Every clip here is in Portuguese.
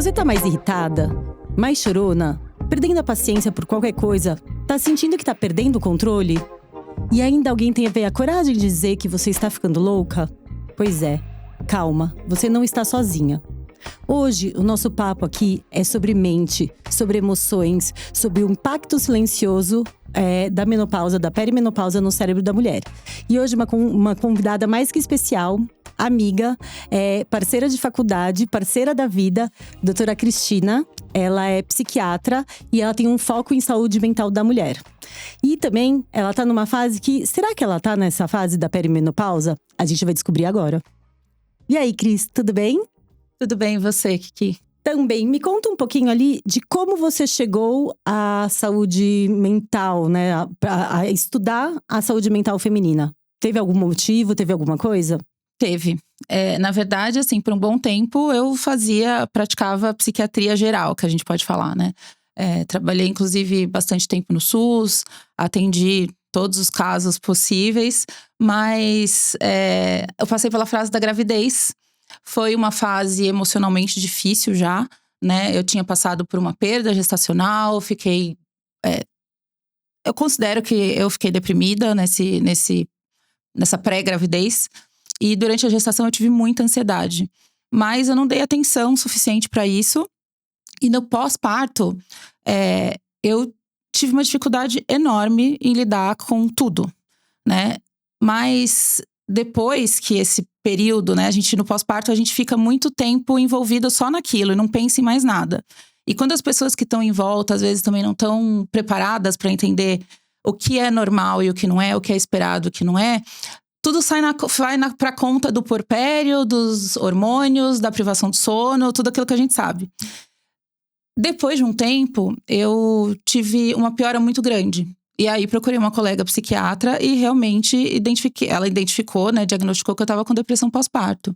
Você tá mais irritada? Mais chorona? Perdendo a paciência por qualquer coisa? Tá sentindo que tá perdendo o controle? E ainda alguém tem a coragem de dizer que você está ficando louca? Pois é, calma, você não está sozinha. Hoje, o nosso papo aqui é sobre mente, sobre emoções, sobre o impacto silencioso da menopausa, da perimenopausa no cérebro da mulher. E hoje uma convidada mais que especial, amiga, parceira de faculdade, parceira da vida, doutora Cristina. Ela é psiquiatra e ela tem um foco em saúde mental da mulher. E também, ela tá numa fase que… Será que ela tá nessa fase da perimenopausa? A gente vai descobrir agora. E aí, Cris, tudo bem? Tudo bem, e você, Kiki? Também, me conta um pouquinho ali de como você chegou à saúde mental, né? A estudar a saúde mental feminina. Teve algum motivo? Teve alguma coisa? Teve. Na verdade, assim, por um bom tempo eu praticava psiquiatria geral, que a gente pode falar, né? Trabalhei, inclusive, bastante tempo no SUS, atendi todos os casos possíveis, mas eu passei pela fase da gravidez. Foi uma fase emocionalmente difícil já, né? Eu tinha passado por uma perda gestacional, eu considero que eu fiquei deprimida nessa pré-gravidez. E durante a gestação eu tive muita ansiedade. Mas eu não dei atenção suficiente para isso. E no pós-parto, eu tive uma dificuldade enorme em lidar com tudo, né? Mas depois que esse período, né? No pós-parto, a gente fica muito tempo envolvido só naquilo e não pensa em mais nada. E quando as pessoas que estão em volta, às vezes, também não estão preparadas para entender o que é normal e o que não é, o que é esperado e o que não é… Tudo vai pra conta do puerpério, dos hormônios, da privação de sono, tudo aquilo que a gente sabe. Depois de um tempo, eu tive uma piora muito grande. E aí, procurei uma colega psiquiatra e realmente ela identificou, né, diagnosticou que eu tava com depressão pós-parto.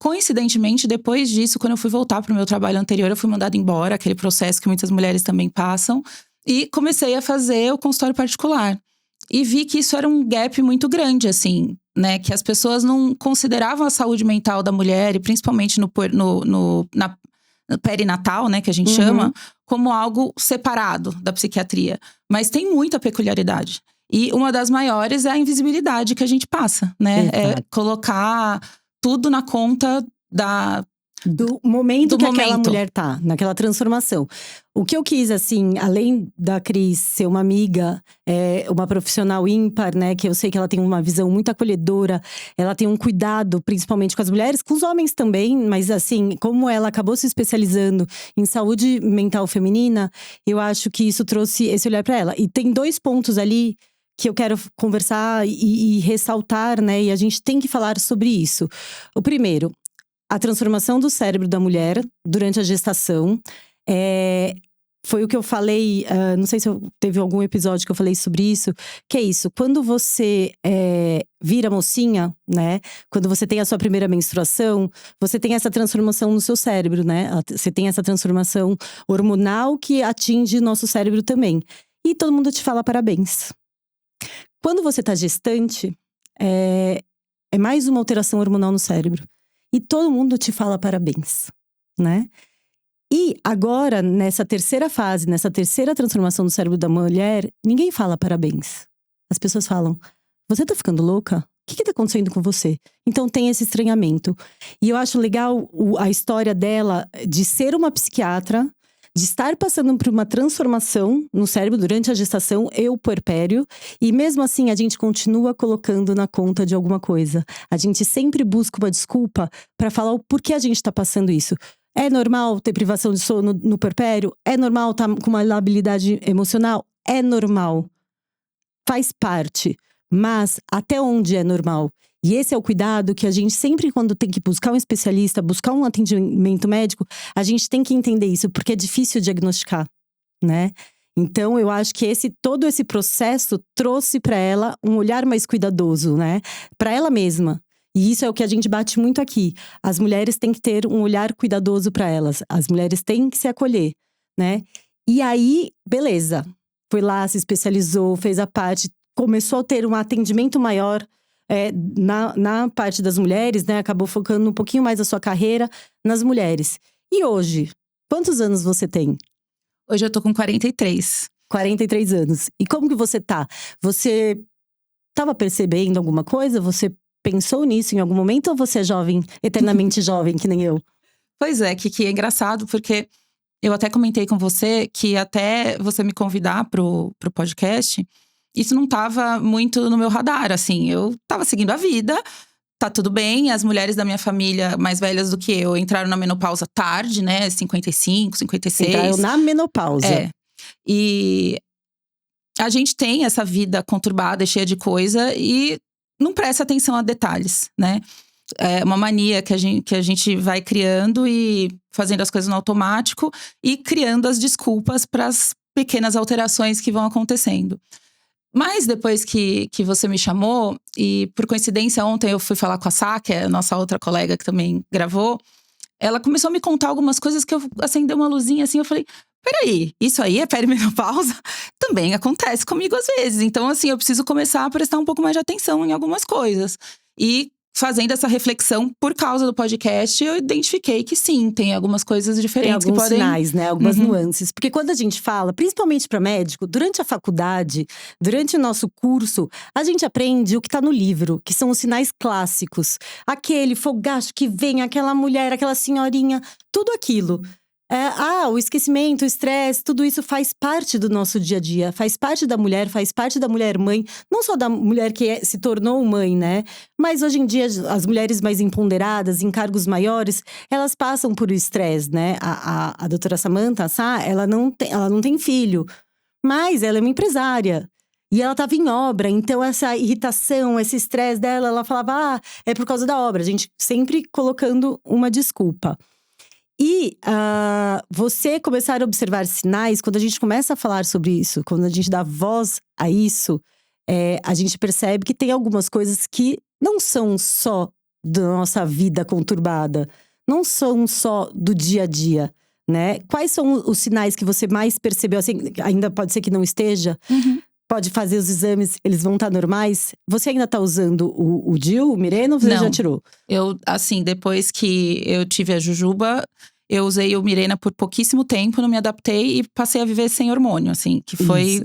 Coincidentemente, depois disso, quando eu fui voltar pro meu trabalho anterior, eu fui mandada embora, aquele processo que muitas mulheres também passam. E comecei a fazer o consultório particular. E vi que isso era um gap muito grande, assim, né? Que as pessoas não consideravam a saúde mental da mulher, e principalmente no perinatal, né? Que a gente chama, como algo separado da psiquiatria. Mas tem muita peculiaridade. E uma das maiores é a invisibilidade que a gente passa, né? Exato. Colocar tudo na conta do momento que aquela mulher tá, naquela transformação. O que eu quis, assim, além da Cris ser uma amiga, uma profissional ímpar, né? Que eu sei que ela tem uma visão muito acolhedora. Ela tem um cuidado, principalmente com as mulheres, com os homens também. Mas assim, como ela acabou se especializando em saúde mental feminina, eu acho que isso trouxe esse olhar pra ela. E tem 2 pontos ali que eu quero conversar e ressaltar, né? E a gente tem que falar sobre isso. O primeiro… A transformação do cérebro da mulher durante a gestação. Foi o que eu falei, não sei se teve algum episódio que eu falei sobre isso. Que é isso, quando você vira mocinha, né? Quando você tem a sua primeira menstruação, você tem essa transformação no seu cérebro, né? Você tem essa transformação hormonal que atinge o nosso cérebro também. E todo mundo te fala parabéns. Quando você tá gestante, é mais uma alteração hormonal no cérebro. E todo mundo te fala parabéns, né? E agora, nessa terceira fase, nessa terceira transformação do cérebro da mulher, ninguém fala parabéns. As pessoas falam, você tá ficando louca? O que tá acontecendo com você? Então tem esse estranhamento. E eu acho legal a história dela de ser uma psiquiatra, de estar passando por uma transformação no cérebro durante a gestação e o puerpério. E mesmo assim, a gente continua colocando na conta de alguma coisa. A gente sempre busca uma desculpa para falar o porquê a gente tá passando isso. É normal ter privação de sono no puerpério? É normal estar com uma labilidade emocional? É normal. Faz parte. Mas até onde é normal? E esse é o cuidado que a gente sempre, quando tem que buscar um especialista, buscar um atendimento médico, a gente tem que entender isso, porque é difícil diagnosticar, né? Então, eu acho que todo esse processo trouxe para ela um olhar mais cuidadoso, né? Para ela mesma. E isso é o que a gente bate muito aqui. As mulheres têm que ter um olhar cuidadoso para elas. As mulheres têm que se acolher, né? E aí, beleza. Foi lá, se especializou, fez a parte, começou a ter um atendimento maior na parte das mulheres, né? Acabou focando um pouquinho mais a sua carreira nas mulheres. E hoje? Quantos anos você tem? Hoje eu tô com 43. 43 anos. E como que você tá? Você tava percebendo alguma coisa? Você pensou nisso em algum momento? Ou você é jovem, eternamente jovem, que nem eu? Pois é, que é engraçado, porque eu até comentei com você que até você me convidar pro podcast, isso não tava muito no meu radar, assim. Eu tava seguindo a vida, tá tudo bem. As mulheres da minha família, mais velhas do que eu, entraram na menopausa tarde, né? 55, 56. Entraram na menopausa. É. E a gente tem essa vida conturbada, cheia de coisa, e não presta atenção a detalhes, né? É uma mania que a gente vai criando e fazendo as coisas no automático e criando as desculpas para as pequenas alterações que vão acontecendo. Mas depois que você me chamou, e por coincidência ontem eu fui falar com a Sá, que é a nossa outra colega que também gravou, ela começou a me contar algumas coisas que eu acendeu uma luzinha assim, eu falei… Peraí, isso aí é perimenopausa? Também acontece comigo às vezes. Então, assim, eu preciso começar a prestar um pouco mais de atenção em algumas coisas. E fazendo essa reflexão por causa do podcast, eu identifiquei que sim, tem algumas coisas diferentes tem alguns que podem… sinais, né? Algumas nuances. Porque quando a gente fala, principalmente para médico, durante a faculdade, durante o nosso curso, a gente aprende o que tá no livro, que são os sinais clássicos. Aquele fogacho que vem, aquela mulher, aquela senhorinha, tudo aquilo. O esquecimento, o estresse, tudo isso faz parte do nosso dia a dia. Faz parte da mulher mãe. Não só da mulher que se tornou mãe, né? Mas hoje em dia, as mulheres mais empoderadas, em cargos maiores, elas passam por estresse, né? A doutora Samantha Sá, ela não tem filho. Mas ela é uma empresária. E ela estava em obra, então essa irritação, esse estresse dela, ela falava… é por causa da obra. A gente sempre colocando uma desculpa. E você começar a observar sinais, quando a gente começa a falar sobre isso, quando a gente dá voz a isso, a gente percebe que tem algumas coisas que não são só da nossa vida conturbada, não são só do dia a dia, né? Quais são os sinais que você mais percebeu? Assim, ainda pode ser que não esteja, pode fazer os exames, eles vão estar normais. Você ainda tá usando o DIU, o Mirena, ou você já tirou? Eu, assim, depois que eu tive a Jujuba… Eu usei o Mirena por pouquíssimo tempo, não me adaptei e passei a viver sem hormônio, assim. Que foi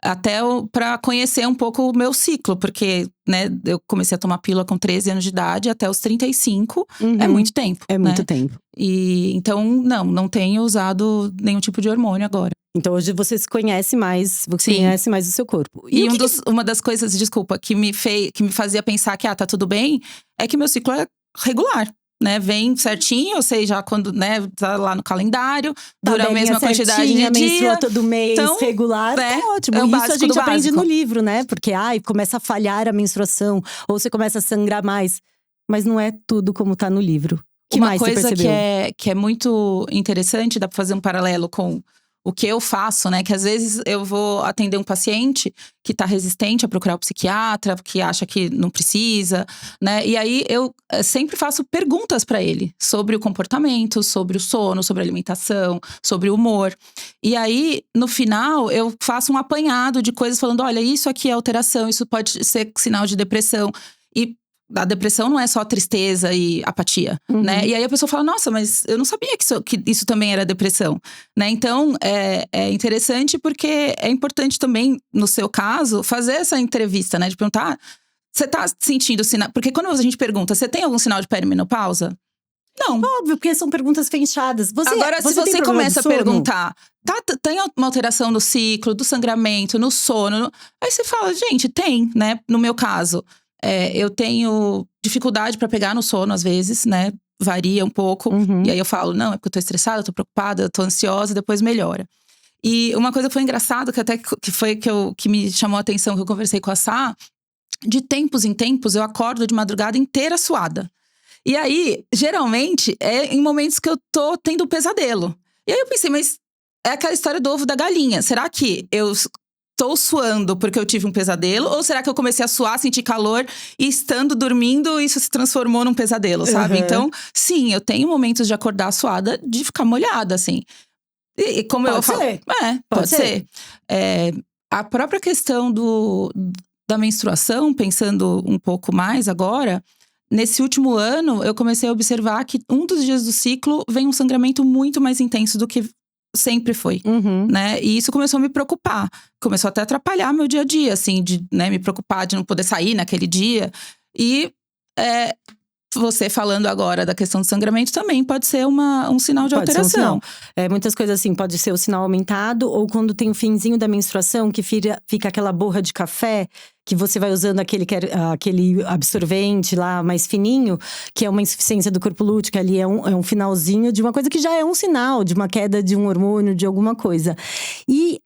até pra conhecer um pouco o meu ciclo. Porque, né, eu comecei a tomar pílula com 13 anos de idade até os 35. É muito tempo, É muito tempo. E então, não tenho usado nenhum tipo de hormônio agora. Então hoje você se conhece mais, você conhece mais o seu corpo. E uma das coisas, desculpa, que me fazia pensar que tá tudo bem, é que meu ciclo é regular. Né, vem certinho, ou seja, quando, né, tá lá no calendário, dura a mesma quantidade de dia. Menstrua todo mês, então, regular, tá ótimo. Isso a gente aprende no livro, né? Porque, começa a falhar a menstruação, ou você começa a sangrar mais. Mas não é tudo como tá no livro. Que uma mais coisa você percebeu? que é muito interessante, dá pra fazer um paralelo com o que eu faço, né? Que às vezes eu vou atender um paciente que tá resistente a procurar o psiquiatra, que acha que não precisa, né? E aí eu sempre faço perguntas pra ele sobre o comportamento, sobre o sono, sobre a alimentação, sobre o humor. E aí, no final, eu faço um apanhado de coisas falando: olha, isso aqui é alteração, isso pode ser sinal de depressão. E a depressão não é só tristeza e apatia, né? E aí a pessoa fala, nossa, mas eu não sabia que isso também era depressão, né? Então, é interessante porque é importante também, no seu caso, fazer essa entrevista, né? De perguntar, você tá sentindo sinal… Porque quando a gente pergunta, você tem algum sinal de perimenopausa? Não. Óbvio, porque são perguntas fechadas. Agora, se você começa a perguntar, tem uma alteração no ciclo, do sangramento, no sono… Aí você fala, gente, tem, né? No meu caso… eu tenho dificuldade pra pegar no sono, às vezes, né? Varia um pouco. E aí eu falo, não, é porque eu tô estressada, eu tô preocupada, eu tô ansiosa, depois melhora. E uma coisa que foi engraçada, que até que me chamou a atenção, que eu conversei com a Sá, de tempos em tempos, eu acordo de madrugada inteira suada. E aí, geralmente, é em momentos que eu tô tendo um pesadelo. E aí eu pensei, mas é aquela história do ovo da galinha. Será que eu tô suando porque eu tive um pesadelo? Ou será que eu comecei a suar, sentir calor e estando dormindo, isso se transformou num pesadelo, sabe? Então, sim, eu tenho momentos de acordar suada, de ficar molhada, assim. E como eu falo… Pode ser. A própria questão da menstruação, pensando um pouco mais agora… nesse último ano, eu comecei a observar que um dos dias do ciclo vem um sangramento muito mais intenso do que sempre foi, né? E isso começou a me preocupar. Começou até a atrapalhar meu dia a dia, assim, de, né, me preocupar de não poder sair naquele dia. E você falando agora da questão do sangramento também pode ser um sinal de alteração. Ser um sinal. Muitas coisas assim, pode ser o sinal aumentado, ou quando tem o finzinho da menstruação, que fica aquela borra de café, que você vai usando aquele absorvente lá mais fininho, que é uma insuficiência do corpo lúteo, ali é um finalzinho de uma coisa que já é um sinal de uma queda de um hormônio, de alguma coisa.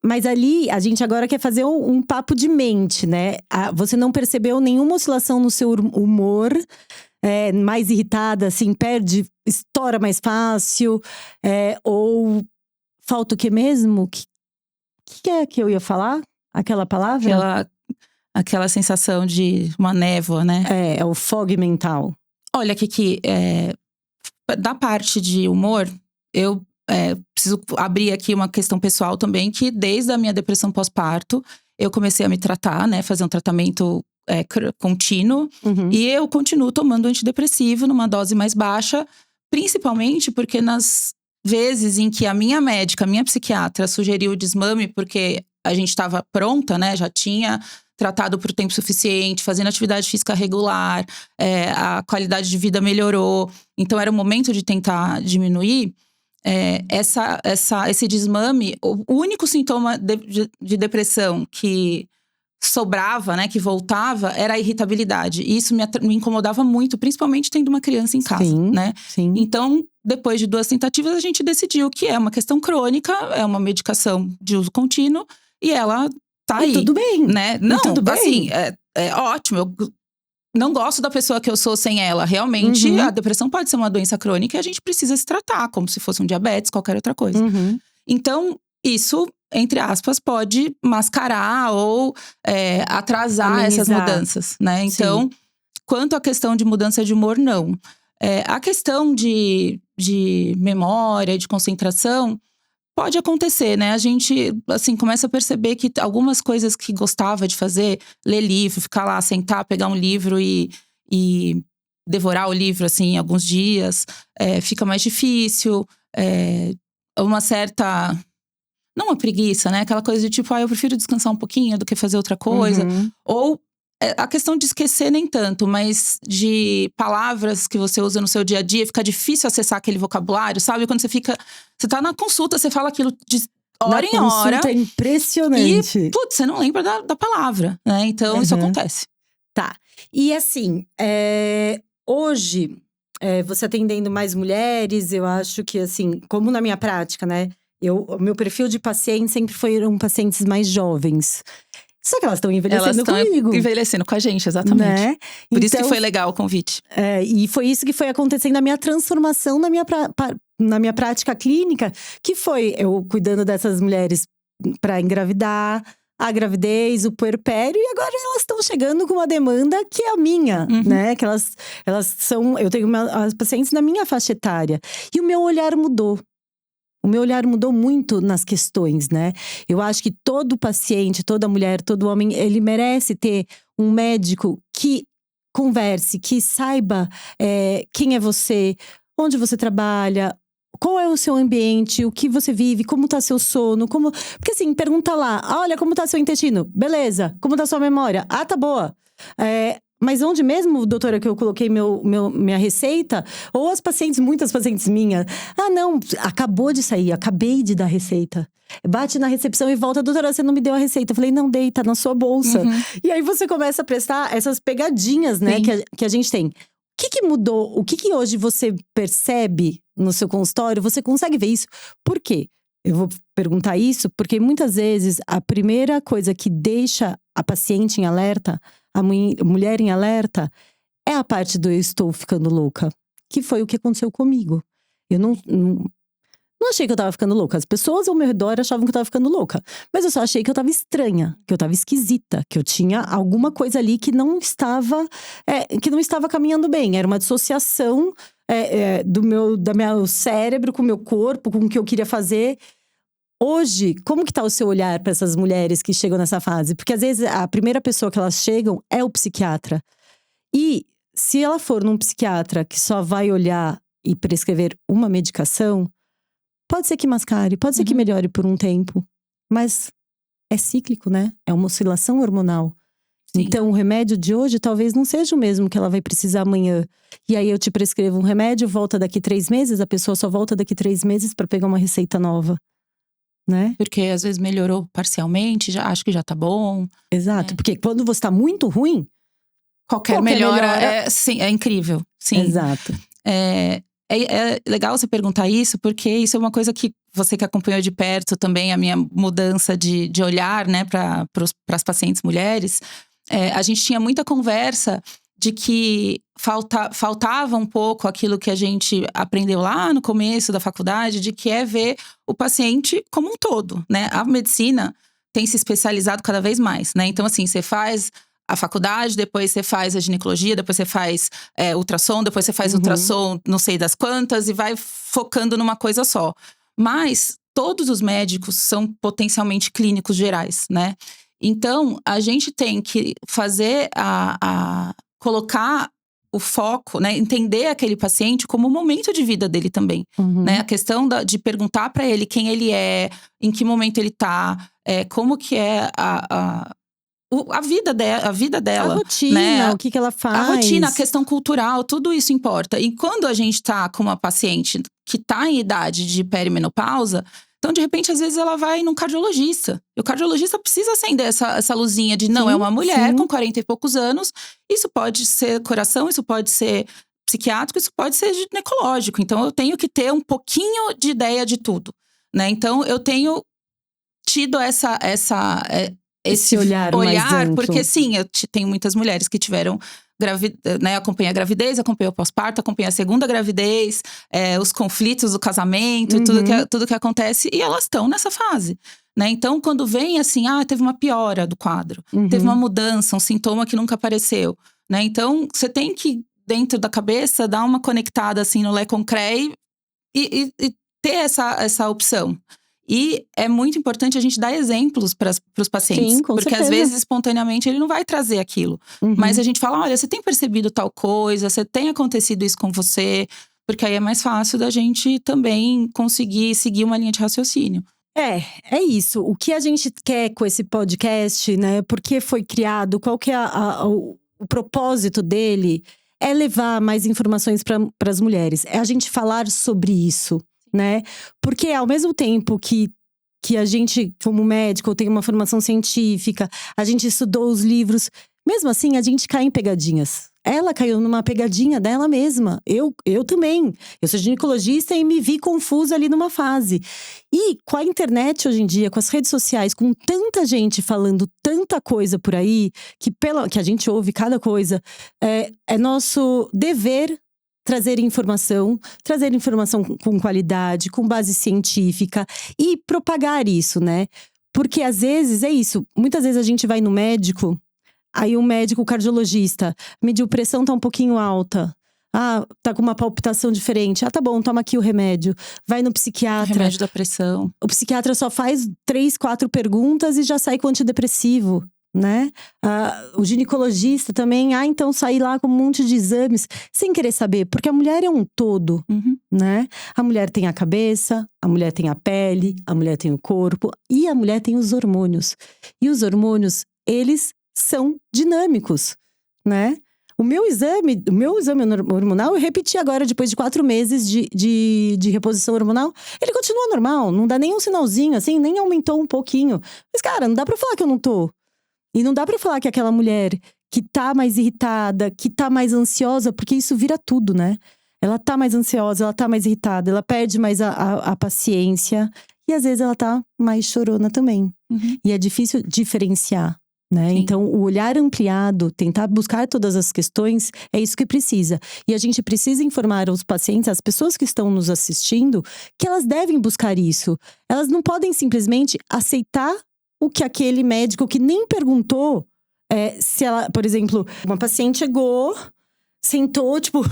Mas ali, a gente agora quer fazer um papo de mente, né? Você não percebeu nenhuma oscilação no seu humor, mais irritada, assim, estoura mais fácil, ou falta o que mesmo? Que é que eu ia falar? Aquela palavra? Aquela sensação de uma névoa, né? É o fog mental. Olha, Kiki, da parte de humor, eu preciso abrir aqui uma questão pessoal também, que desde a minha depressão pós-parto, eu comecei a me tratar, né? Fazer um tratamento contínuo. E eu continuo tomando antidepressivo numa dose mais baixa, principalmente porque nas vezes em que a minha médica, a minha psiquiatra sugeriu o desmame, porque a gente estava pronta, né? Já tinha tratado por tempo suficiente, fazendo atividade física regular, a qualidade de vida melhorou. Então era o momento de tentar diminuir. Esse desmame, o único sintoma de depressão que sobrava, né, que voltava, era a irritabilidade. E isso me incomodava muito, principalmente tendo uma criança em casa, né? Sim. Então, depois de 2 tentativas, a gente decidiu que é uma questão crônica, é uma medicação de uso contínuo, e ela tá aí. Tudo bem. Né? Não, tudo bem. Assim, é ótimo. Eu não gosto da pessoa que eu sou sem ela. Realmente, a depressão pode ser uma doença crônica e a gente precisa se tratar, como se fosse um diabetes, qualquer outra coisa. Então, isso, entre aspas, pode mascarar ou atrasar amenizar essas mudanças, né? Então, quanto à questão de mudança de humor, não. A questão de memória, de concentração, pode acontecer, né? A gente, assim, começa a perceber que algumas coisas que gostava de fazer, ler livro, ficar lá, sentar, pegar um livro e devorar o livro, assim, em alguns dias, fica mais difícil. Uma certa… Não uma preguiça, né? Aquela coisa de tipo, eu prefiro descansar um pouquinho do que fazer outra coisa. Ou a questão de esquecer nem tanto, mas de palavras que você usa no seu dia a dia, fica difícil acessar aquele vocabulário, sabe? Quando você tá na consulta, você fala aquilo de hora em hora. É impressionante. E, putz, você não lembra da palavra, né? Então, isso acontece. Tá. E assim, hoje, você atendendo mais mulheres, eu acho que assim, como na minha prática, né? O meu perfil de paciente sempre foram pacientes mais jovens. Só que elas estão envelhecendo comigo. Elas estão envelhecendo com a gente, exatamente. Né? Por isso que foi legal o convite. E foi isso que foi acontecendo na minha transformação, na minha prática clínica. Que foi eu cuidando dessas mulheres para engravidar, a gravidez, o puerpério. E agora elas estão chegando com uma demanda que é a minha, né? Que elas são… Eu tenho as pacientes na minha faixa etária. E o meu olhar mudou. O meu olhar mudou muito nas questões, né? Eu acho que todo paciente, toda mulher, todo homem, ele merece ter um médico que converse, que saiba quem é você, onde você trabalha, qual é o seu ambiente, o que você vive, como tá seu sono, Porque assim, pergunta lá, olha, como tá seu intestino? Beleza. Como tá sua memória? Ah, tá boa. Mas onde mesmo, doutora, que eu coloquei minha receita? Ou muitas pacientes minhas. Ah, não, acabou de sair, acabei de dar a receita. Bate na recepção e volta, doutora, você não me deu a receita. Eu falei, não dei, tá na sua bolsa. E aí você começa a prestar essas pegadinhas, né, que a gente tem. O que mudou? O que hoje você percebe no seu consultório? Você consegue ver isso? Por quê? Eu vou perguntar isso porque muitas vezes a primeira coisa que deixa a paciente em alerta, a mulher em alerta, é a parte do eu estou ficando louca. Que foi o que aconteceu comigo. Eu não achei que eu tava ficando louca. As pessoas ao meu redor achavam que eu tava ficando louca. Mas eu só achei que eu tava estranha, que eu tava esquisita, que eu tinha alguma coisa ali que não estava caminhando bem. Era uma dissociação do meu cérebro com o meu corpo, com o que eu queria fazer. Hoje, como que tá o seu olhar para essas mulheres que chegam nessa fase? Porque às vezes a primeira pessoa que elas chegam é o psiquiatra. E se ela for num psiquiatra que só vai olhar e prescrever uma medicação, pode ser que mascare, pode ser que melhore por um tempo. Mas é cíclico, né? É uma oscilação hormonal. Sim. Então, o remédio de hoje talvez não seja o mesmo que ela vai precisar amanhã. E aí eu te prescrevo um remédio, volta daqui 3 meses, a pessoa só volta daqui 3 meses para pegar uma receita nova. Né? Porque às vezes melhorou parcialmente, já acho que já tá bom. Exato, porque quando você tá muito ruim, qualquer melhora sim, é incrível. Sim. Exato. É legal você perguntar isso, porque isso é uma coisa que você que acompanhou de perto também, a minha mudança de olhar, né, para as pacientes mulheres. A gente tinha muita conversa de que faltava um pouco aquilo que a gente aprendeu lá no começo da faculdade, de que é ver o paciente como um todo, né? A medicina tem se especializado cada vez mais, né? Então, assim, você faz a faculdade, depois você faz a ginecologia, depois você faz ultrassom, depois você faz ultrassom não sei das quantas e vai focando numa coisa só. Mas todos os médicos são potencialmente clínicos gerais, né? Então, a gente tem que fazer colocar o foco, né? Entender aquele paciente como o momento de vida dele também, né? A questão de perguntar para ele quem ele é, em que momento ele tá, como que é a vida dela. A rotina, né? O que ela faz. A rotina, a questão cultural, tudo isso importa. E quando a gente tá com uma paciente que tá em idade de perimenopausa, então, de repente, às vezes ela vai num cardiologista. E o cardiologista precisa acender essa luzinha de não, é uma mulher com 40 e poucos anos. Isso pode ser coração, isso pode ser psiquiátrico, isso pode ser ginecológico. Então, eu tenho que ter um pouquinho de ideia de tudo, né? Então, eu tenho tido esse olhar mais amplo. Porque sim, eu tenho muitas mulheres que tiveram né, acompanhei a gravidez, acompanhei o pós-parto, acompanhei a segunda gravidez, os conflitos do casamento, tudo que acontece, e elas estão nessa fase, né? Então, quando vem assim, teve uma piora do quadro, teve uma mudança, um sintoma que nunca apareceu, né? Então, você tem que, dentro da cabeça, dar uma conectada assim no Lé Concret e ter essa opção. E é muito importante a gente dar exemplos para os pacientes. Sim, com porque certeza. Às vezes, espontaneamente, ele não vai trazer aquilo. Mas a gente fala, olha, você tem percebido tal coisa? Você tem acontecido isso com você? Porque aí é mais fácil da gente também conseguir seguir uma linha de raciocínio. É isso. O que a gente quer com esse podcast, né? Por que foi criado? Qual que é o propósito dele? É levar mais informações para as mulheres. É a gente falar sobre isso. Né? Porque ao mesmo tempo que a gente, como médico, tem uma formação científica, a gente estudou os livros, mesmo assim a gente cai em pegadinhas. Ela caiu numa pegadinha dela mesma. Eu também. Eu sou ginecologista e me vi confusa ali numa fase. E com a internet hoje em dia, com as redes sociais, com tanta gente falando tanta coisa por aí, que a gente ouve cada coisa, é nosso dever trazer informação com qualidade, com base científica e propagar isso, né? Porque às vezes é isso, muitas vezes a gente vai no médico, aí o médico cardiologista mediu pressão, tá um pouquinho alta. Tá com uma palpitação diferente. Tá bom, toma aqui o remédio. Vai no psiquiatra. O remédio da pressão. O psiquiatra só faz 3, 4 perguntas e já sai com antidepressivo. Né? O ginecologista também, então sair lá com um monte de exames sem querer saber, porque a mulher é um todo, né? A mulher tem a cabeça, a mulher tem a pele, a mulher tem o corpo e a mulher tem os hormônios. E os hormônios, eles são dinâmicos, né? O meu exame hormonal, eu repeti agora depois de 4 meses de reposição hormonal. Ele continua normal, não dá nem um sinalzinho assim, nem aumentou um pouquinho. Mas cara, não dá pra falar que eu não tô. E não dá pra falar que aquela mulher que tá mais irritada, que tá mais ansiosa, porque isso vira tudo, né? Ela tá mais ansiosa, ela tá mais irritada, ela perde mais a paciência. E às vezes ela tá mais chorona também. E é difícil diferenciar, né? Sim. Então, o olhar ampliado, tentar buscar todas as questões, é isso que precisa. E a gente precisa informar os pacientes, as pessoas que estão nos assistindo, que elas devem buscar isso. Elas não podem simplesmente aceitar o que aquele médico que nem perguntou se ela, por exemplo, uma paciente chegou, sentou, tipo,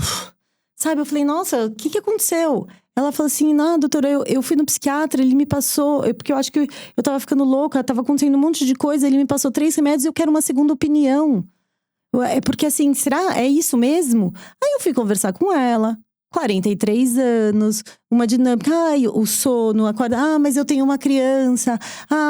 sabe? Eu falei, nossa, o que aconteceu? Ela falou assim, não, doutora, eu fui no psiquiatra, ele me passou, porque eu acho que eu tava ficando louca, tava acontecendo um monte de coisa, ele me passou 3 remédios e eu quero uma segunda opinião. É porque assim, será? É isso mesmo? Aí eu fui conversar com ela. 43 anos, uma dinâmica, ai, o sono, acorda, mas eu tenho uma criança,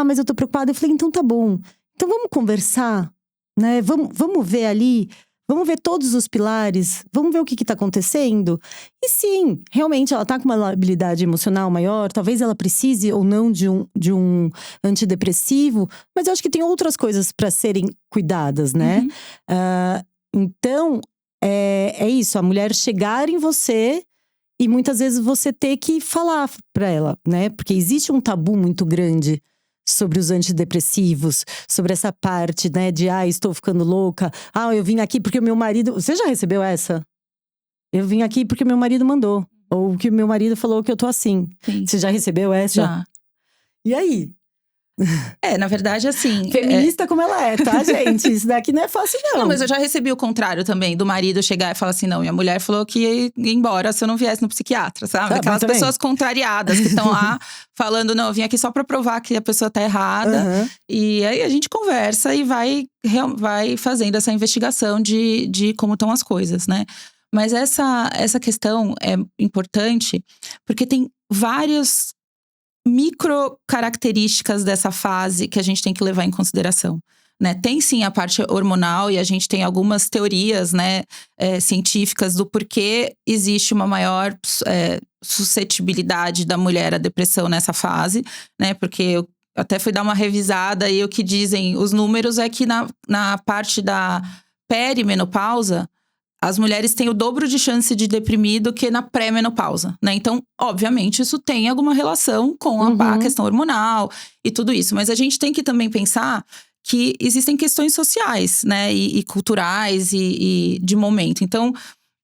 mas eu tô preocupada. Eu falei, então tá bom. Então vamos conversar, né? Vamos ver ali, vamos ver todos os pilares, vamos ver o que tá acontecendo. E sim, realmente ela tá com uma habilidade emocional maior, talvez ela precise ou não de um antidepressivo, mas eu acho que tem outras coisas para serem cuidadas, né? Então, é isso, a mulher chegar em você e muitas vezes você ter que falar pra ela, né? Porque existe um tabu muito grande sobre os antidepressivos, sobre essa parte, né? De, estou ficando louca. Eu vim aqui porque o meu marido… Você já recebeu essa? Eu vim aqui porque meu marido mandou. Ou que o meu marido falou que eu tô assim. Sim. Você já recebeu essa? Já. E aí? Na verdade, assim… Feminista como ela é, tá, gente? Isso daqui não é fácil, não. Não, mas eu já recebi o contrário também, do marido chegar e falar assim, não, minha mulher falou que ia embora se eu não viesse no psiquiatra, sabe? Aquelas pessoas contrariadas que estão lá falando, não, eu vim aqui só pra provar que a pessoa tá errada. E aí a gente conversa e vai fazendo essa investigação de como estão as coisas, né? Mas essa questão é importante porque tem várias micro características dessa fase que a gente tem que levar em consideração. Né? Tem sim a parte hormonal e a gente tem algumas teorias, né, científicas do porquê existe uma maior suscetibilidade da mulher à depressão nessa fase, né? Porque eu até fui dar uma revisada e o que dizem os números é que na parte da perimenopausa, as mulheres têm o dobro de chance de deprimir do que na pré-menopausa, né? Então, obviamente, isso tem alguma relação com a questão hormonal e tudo isso. Mas a gente tem que também pensar que existem questões sociais, né? E culturais e de momento. Então,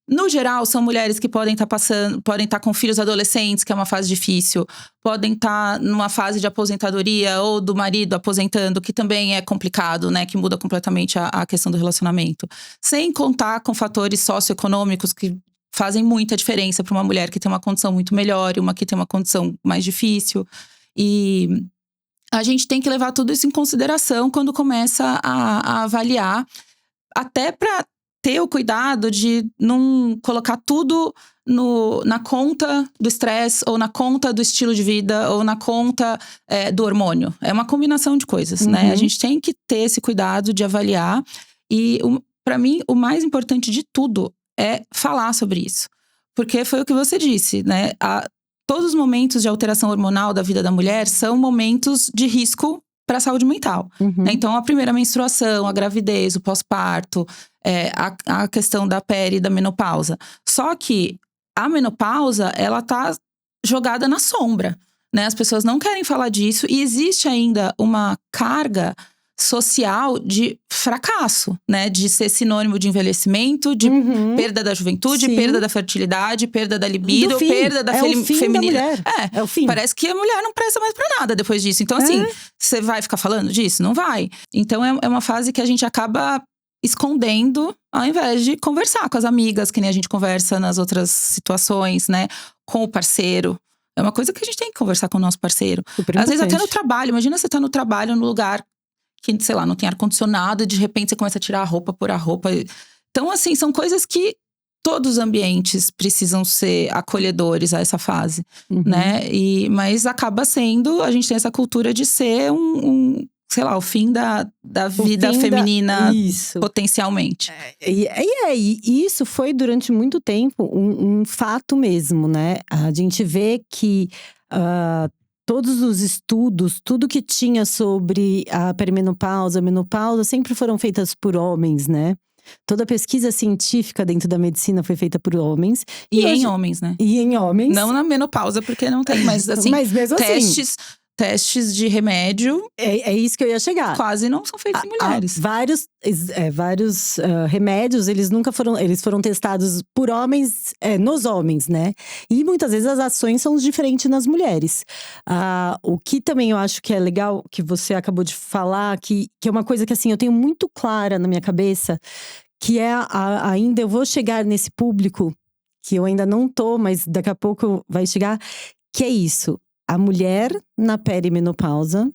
no geral, são mulheres que podem estar com filhos adolescentes, que é uma fase difícil. Podem estar numa fase de aposentadoria ou do marido aposentando, que também é complicado, né? Que muda completamente a questão do relacionamento. Sem contar com fatores socioeconômicos que fazem muita diferença para uma mulher que tem uma condição muito melhor e uma que tem uma condição mais difícil. E a gente tem que levar tudo isso em consideração quando começa a avaliar, até para ter o cuidado de não colocar tudo na conta do estresse, ou na conta do estilo de vida, ou na conta do hormônio. É uma combinação de coisas, né? A gente tem que ter esse cuidado de avaliar. E, para mim, o mais importante de tudo é falar sobre isso. Porque foi o que você disse, né? Todos os momentos de alteração hormonal da vida da mulher são momentos de risco para a saúde mental. Né? Então, a primeira menstruação, a gravidez, o pós-parto, a questão da peri e da menopausa. Só que a menopausa, ela tá jogada na sombra, né? As pessoas não querem falar disso e existe ainda uma carga social de fracasso, né? De ser sinônimo de envelhecimento, de perda da juventude, perda da fertilidade, perda da libido, perda da feminilidade. É o fim. Parece que a mulher não presta mais pra nada depois disso. Então, assim, você vai ficar falando disso? Não vai. Então, é uma fase que a gente acaba escondendo, ao invés de conversar com as amigas, que nem a gente conversa nas outras situações, né? Com o parceiro. É uma coisa que a gente tem que conversar com o nosso parceiro. Às vezes até no trabalho. Imagina você tá no trabalho, no lugar que, sei lá, não tem ar-condicionado, e de repente você começa a tirar a roupa, pôr a roupa. Então, assim, são coisas que todos os ambientes precisam ser acolhedores a essa fase, né? Mas acaba sendo, a gente tem essa cultura de ser sei lá, o fim da vida feminina potencialmente. E isso foi durante muito tempo um fato mesmo, né? A gente vê que todos os estudos, tudo que tinha sobre a perimenopausa, a menopausa, sempre foram feitas por homens, né? Toda pesquisa científica dentro da medicina foi feita por homens. E em homens, né? E em homens. Não na menopausa, porque não tem, mas assim, mas mesmo testes de remédio… É isso que eu ia chegar. Quase não são feitos em mulheres. Vários remédios, eles foram testados por homens, nos homens, né? E muitas vezes as ações são diferentes nas mulheres. O que também eu acho que é legal, que você acabou de falar, que é uma coisa que assim, eu tenho muito clara na minha cabeça, que é ainda eu vou chegar nesse público, que eu ainda não tô, mas daqui a pouco vai chegar, que é isso. A mulher na perimenopausa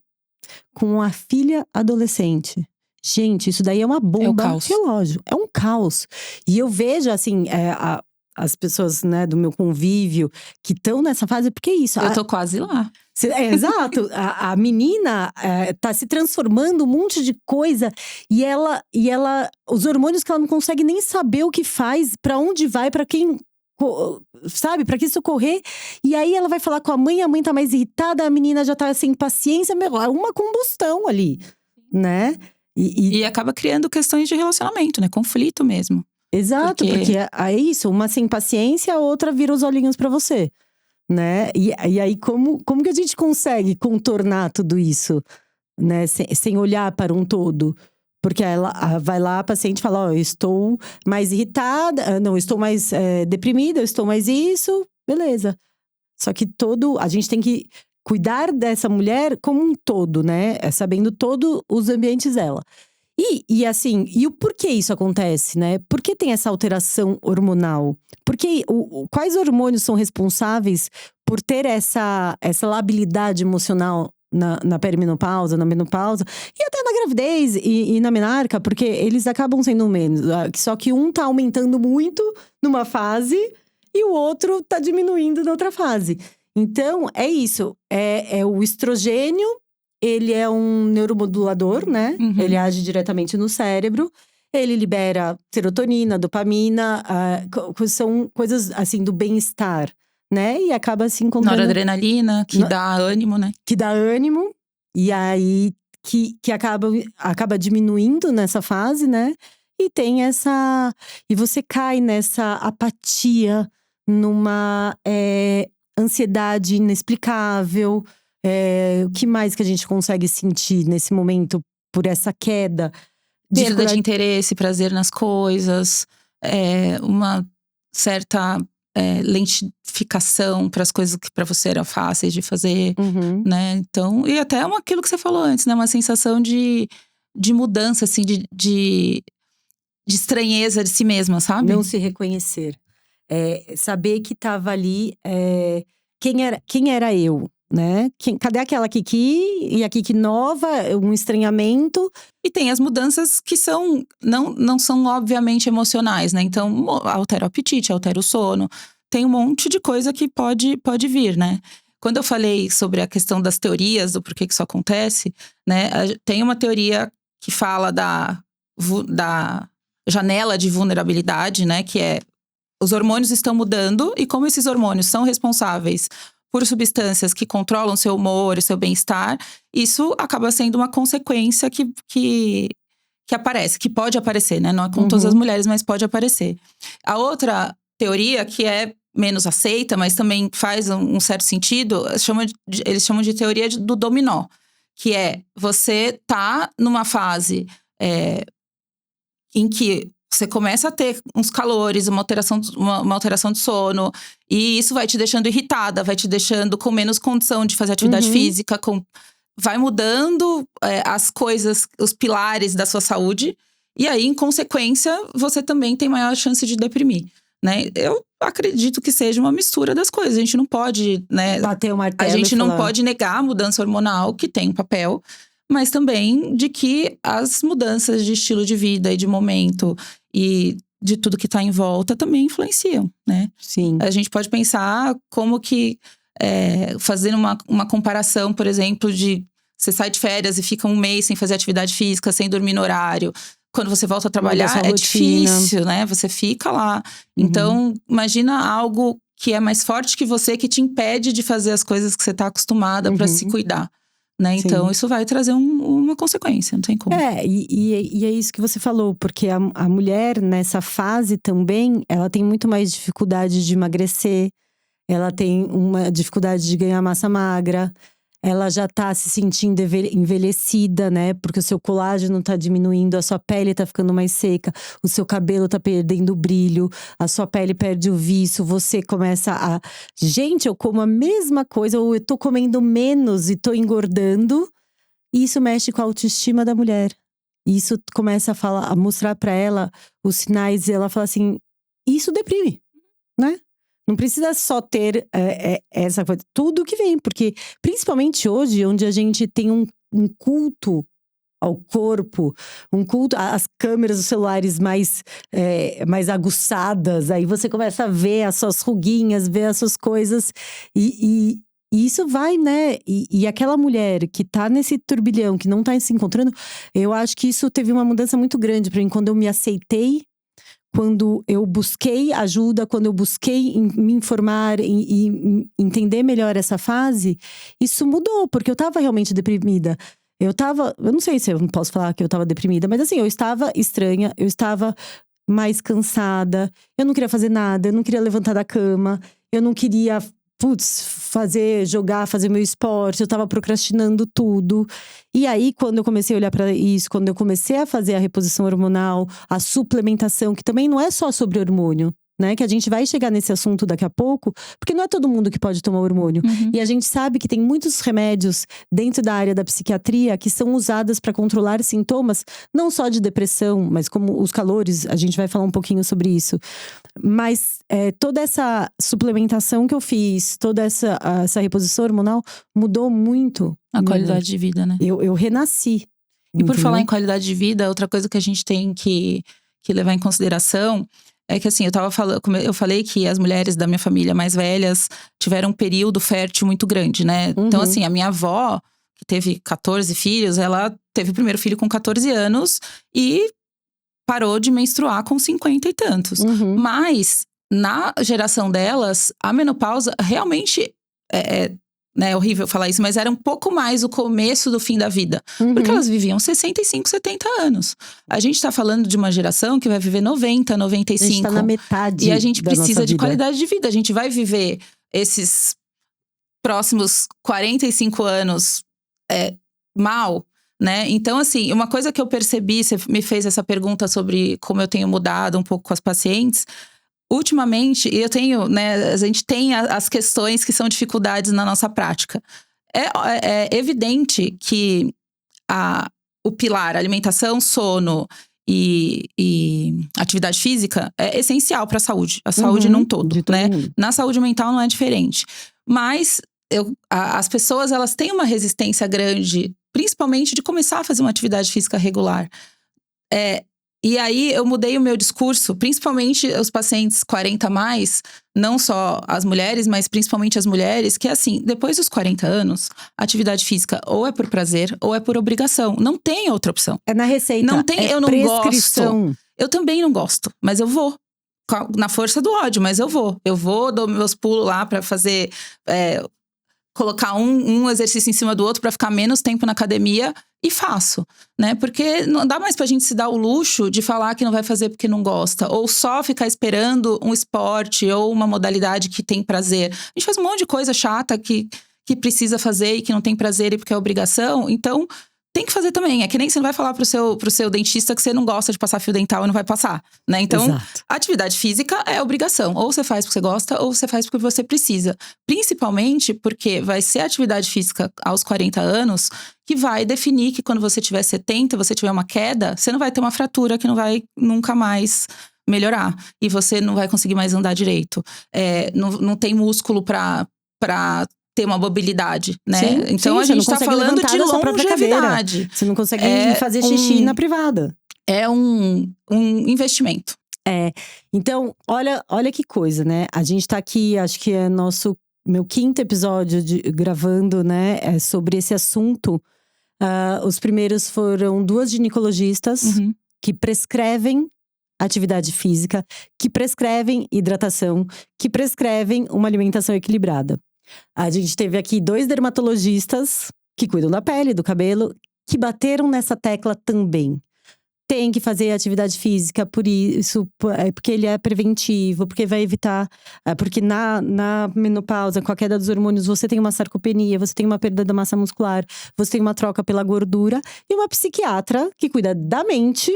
com a filha adolescente. Gente, isso daí é uma bomba relógio. É um caos. E eu vejo, assim, as pessoas, né, do meu convívio que estão nessa fase, porque é isso. Eu tô quase lá. Exato. A menina tá se transformando um monte de coisa. E ela, os hormônios que ela não consegue nem saber o que faz, pra onde vai, pra quem… Sabe, pra que socorrer. E aí ela vai falar com a mãe tá mais irritada, a menina já tá sem paciência. É uma combustão ali, né? E acaba criando questões de relacionamento, né? Conflito mesmo. Exato, porque é isso. Uma sem paciência, a outra vira os olhinhos pra você, né? E aí, como que a gente consegue contornar tudo isso, né? Sem olhar para um todo? Porque ela vai lá, a paciente fala, eu estou mais irritada, não, eu estou mais deprimida, eu estou mais isso, beleza. Só que a gente tem que cuidar dessa mulher como um todo, né? Sabendo todos os ambientes dela. E assim, o porquê isso acontece, né? Por que tem essa alteração hormonal? Porque quais hormônios são responsáveis por ter essa labilidade emocional na perimenopausa, na menopausa e até na gravidez e na menarca, porque eles acabam sendo menos. Só que um tá aumentando muito numa fase e o outro tá diminuindo na outra fase. Então, é isso. É o estrogênio, ele é um neuromodulador, né? Uhum. Ele age diretamente no cérebro. Ele libera serotonina, dopamina, são coisas, assim, do bem-estar, né? E acaba se encontrando… Noradrenalina, que dá ânimo, né? Que dá ânimo. E aí, que acaba diminuindo nessa fase, né? E tem essa… E você cai nessa apatia, numa ansiedade inexplicável. O que mais que a gente consegue sentir nesse momento por essa queda? Perda de interesse, prazer nas coisas, uma certa lentificação para as coisas que para você eram fáceis de fazer, né? Então, e até aquilo que você falou antes, né? Uma sensação de mudança, assim, de estranheza de si mesma, sabe? Não se reconhecer. Saber que estava ali, quem era eu? Né? Cadê aquela Kiki? E a Kiki nova, um estranhamento. E tem as mudanças que não são obviamente emocionais, né? Então, altera o apetite, altera o sono. Tem um monte de coisa que pode vir, né? Quando eu falei sobre a questão das teorias, do porquê que isso acontece, né? Tem uma teoria que fala da janela de vulnerabilidade, né? Que é, os hormônios estão mudando e como esses hormônios são responsáveis por substâncias que controlam seu humor e seu bem-estar, isso acaba sendo uma consequência que aparece, que pode aparecer, né? Não é com todas as mulheres, mas pode aparecer. A outra teoria, que é menos aceita, mas também faz um certo sentido, eles chamam de teoria do dominó. Que é, você tá numa fase em que você começa a ter uns calores, uma alteração de sono. E isso vai te deixando irritada, vai te deixando com menos condição de fazer atividade física. Vai mudando as coisas, os pilares da sua saúde. E aí, em consequência, você também tem maior chance de deprimir, né? Eu acredito que seja uma mistura das coisas. A gente não pode, né… bater o martelo. A gente não pode negar a mudança hormonal, que tem um papel. Mas também de que as mudanças de estilo de vida e de momento e de tudo que tá em volta também influenciam, né? Sim. A gente pode pensar como que, fazendo uma comparação, por exemplo, de você sai de férias e fica um mês sem fazer atividade física, sem dormir no horário. Quando você volta a trabalhar, é difícil, né? Você fica lá. Então, imagina algo que é mais forte que você, que te impede de fazer as coisas que você tá acostumada para se cuidar. Né? Então, isso vai trazer uma consequência, não tem como. E é isso que você falou, porque a mulher nessa fase também, ela tem muito mais dificuldade de emagrecer, ela tem uma dificuldade de ganhar massa magra, ela já tá se sentindo envelhecida, né? Porque o seu colágeno tá diminuindo, a sua pele tá ficando mais seca, o seu cabelo tá perdendo o brilho, a sua pele perde o viço, você começa a… Gente, eu como a mesma coisa, ou eu tô comendo menos e tô engordando. E isso mexe com a autoestima da mulher. E isso começa a mostrar pra ela os sinais, e ela fala assim, isso deprime, né? Não precisa só ter essa coisa, tudo que vem. Porque, principalmente hoje, onde a gente tem um culto ao corpo, um culto às câmeras dos celulares mais aguçadas. Aí você começa a ver as suas ruguinhas, ver as suas coisas. E isso vai, né? E aquela mulher que tá nesse turbilhão, que não tá se encontrando, eu acho que isso teve uma mudança muito grande pra mim. Quando eu me aceitei, quando eu busquei ajuda, quando eu busquei me informar e entender melhor essa fase, isso mudou, porque eu tava realmente deprimida. Eu não sei se eu não posso falar que eu tava deprimida, mas assim, eu estava estranha, eu estava mais cansada, eu não queria fazer nada, eu não queria levantar da cama, eu não queria, fazer meu esporte, eu tava procrastinando tudo. E aí, quando eu comecei a olhar pra isso, quando eu comecei a fazer a reposição hormonal, a suplementação, que também não é só sobre hormônio, né? Que a gente vai chegar nesse assunto daqui a pouco, porque não é todo mundo que pode tomar hormônio. E a gente sabe que tem muitos remédios dentro da área da psiquiatria que são usados para controlar sintomas, não só de depressão, mas como os calores, a gente vai falar um pouquinho sobre isso. Mas toda essa suplementação que eu fiz, toda essa reposição hormonal mudou muito a qualidade de vida, né? Eu renasci. E por falar em qualidade de vida, outra coisa que a gente tem que levar em consideração é que assim, eu falei que as mulheres da minha família mais velhas tiveram um período fértil muito grande, né? Então assim, a minha avó, que teve 14 filhos, ela teve o primeiro filho com 14 anos e parou de menstruar com 50 e tantos. Mas, na geração delas, a menopausa realmente é horrível falar isso, mas era um pouco mais o começo do fim da vida. Porque elas viviam 65, 70 anos. A gente tá falando de uma geração que vai viver 90, 95. A gente tá na metade. E a gente da precisa nossa de vida. qualidade de vida. A gente vai viver esses próximos 45 anos mal, né? Então, assim, uma coisa que eu percebi, você me fez essa pergunta sobre como eu tenho mudado um pouco com as pacientes. Ultimamente, eu tenho, né, a gente tem as questões que são dificuldades na nossa prática. É evidente que o pilar alimentação, sono e atividade física é essencial para a saúde num todo, né? Na saúde mental não é diferente. Mas as pessoas, elas têm uma resistência grande, principalmente de começar a fazer uma atividade física regular. E aí, eu mudei o meu discurso, principalmente os pacientes 40 a mais, não só as mulheres, mas principalmente as mulheres, que é assim, depois dos 40 anos, a atividade física ou é por prazer ou é por obrigação. Não tem outra opção. É na receita, não tem, eu não gosto. Eu também não gosto, mas eu vou. Na força do ódio, mas eu vou. Eu vou, dou meus pulos lá pra fazer… colocar um exercício em cima do outro pra ficar menos tempo na academia e faço, né? Porque não dá mais pra gente se dar o luxo de falar que não vai fazer porque não gosta. Ou só ficar esperando um esporte ou uma modalidade que tem prazer. A gente faz um monte de coisa chata que precisa fazer e que não tem prazer e porque é obrigação. Então, tem que fazer também. É que nem você não vai falar pro seu dentista que você não gosta de passar fio dental e não vai passar, né? Então, Exato. A atividade física é obrigação. Ou você faz porque você gosta, ou você faz porque você precisa. Principalmente porque vai ser a atividade física aos 40 anos que vai definir que quando você tiver 70, você tiver uma queda, você não vai ter uma fratura que não vai nunca mais melhorar. E você não vai conseguir mais andar direito. Não tem músculo pra ter uma mobilidade, né? Sim, então, a gente tá falando de longevidade. Você não consegue fazer xixi na privada. É um investimento. Então, olha que coisa, né? A gente tá aqui, acho que é meu 5º episódio gravando, né? Sobre esse assunto. Os primeiros foram 2 ginecologistas que prescrevem atividade física, que prescrevem hidratação, que prescrevem uma alimentação equilibrada. A gente teve aqui 2 dermatologistas que cuidam da pele, do cabelo, que bateram nessa tecla também. Tem que fazer atividade física por isso, porque ele é preventivo, porque vai evitar… Porque na menopausa, com a queda dos hormônios, você tem uma sarcopenia, você tem uma perda da massa muscular, você tem uma troca pela gordura. E uma psiquiatra que cuida da mente,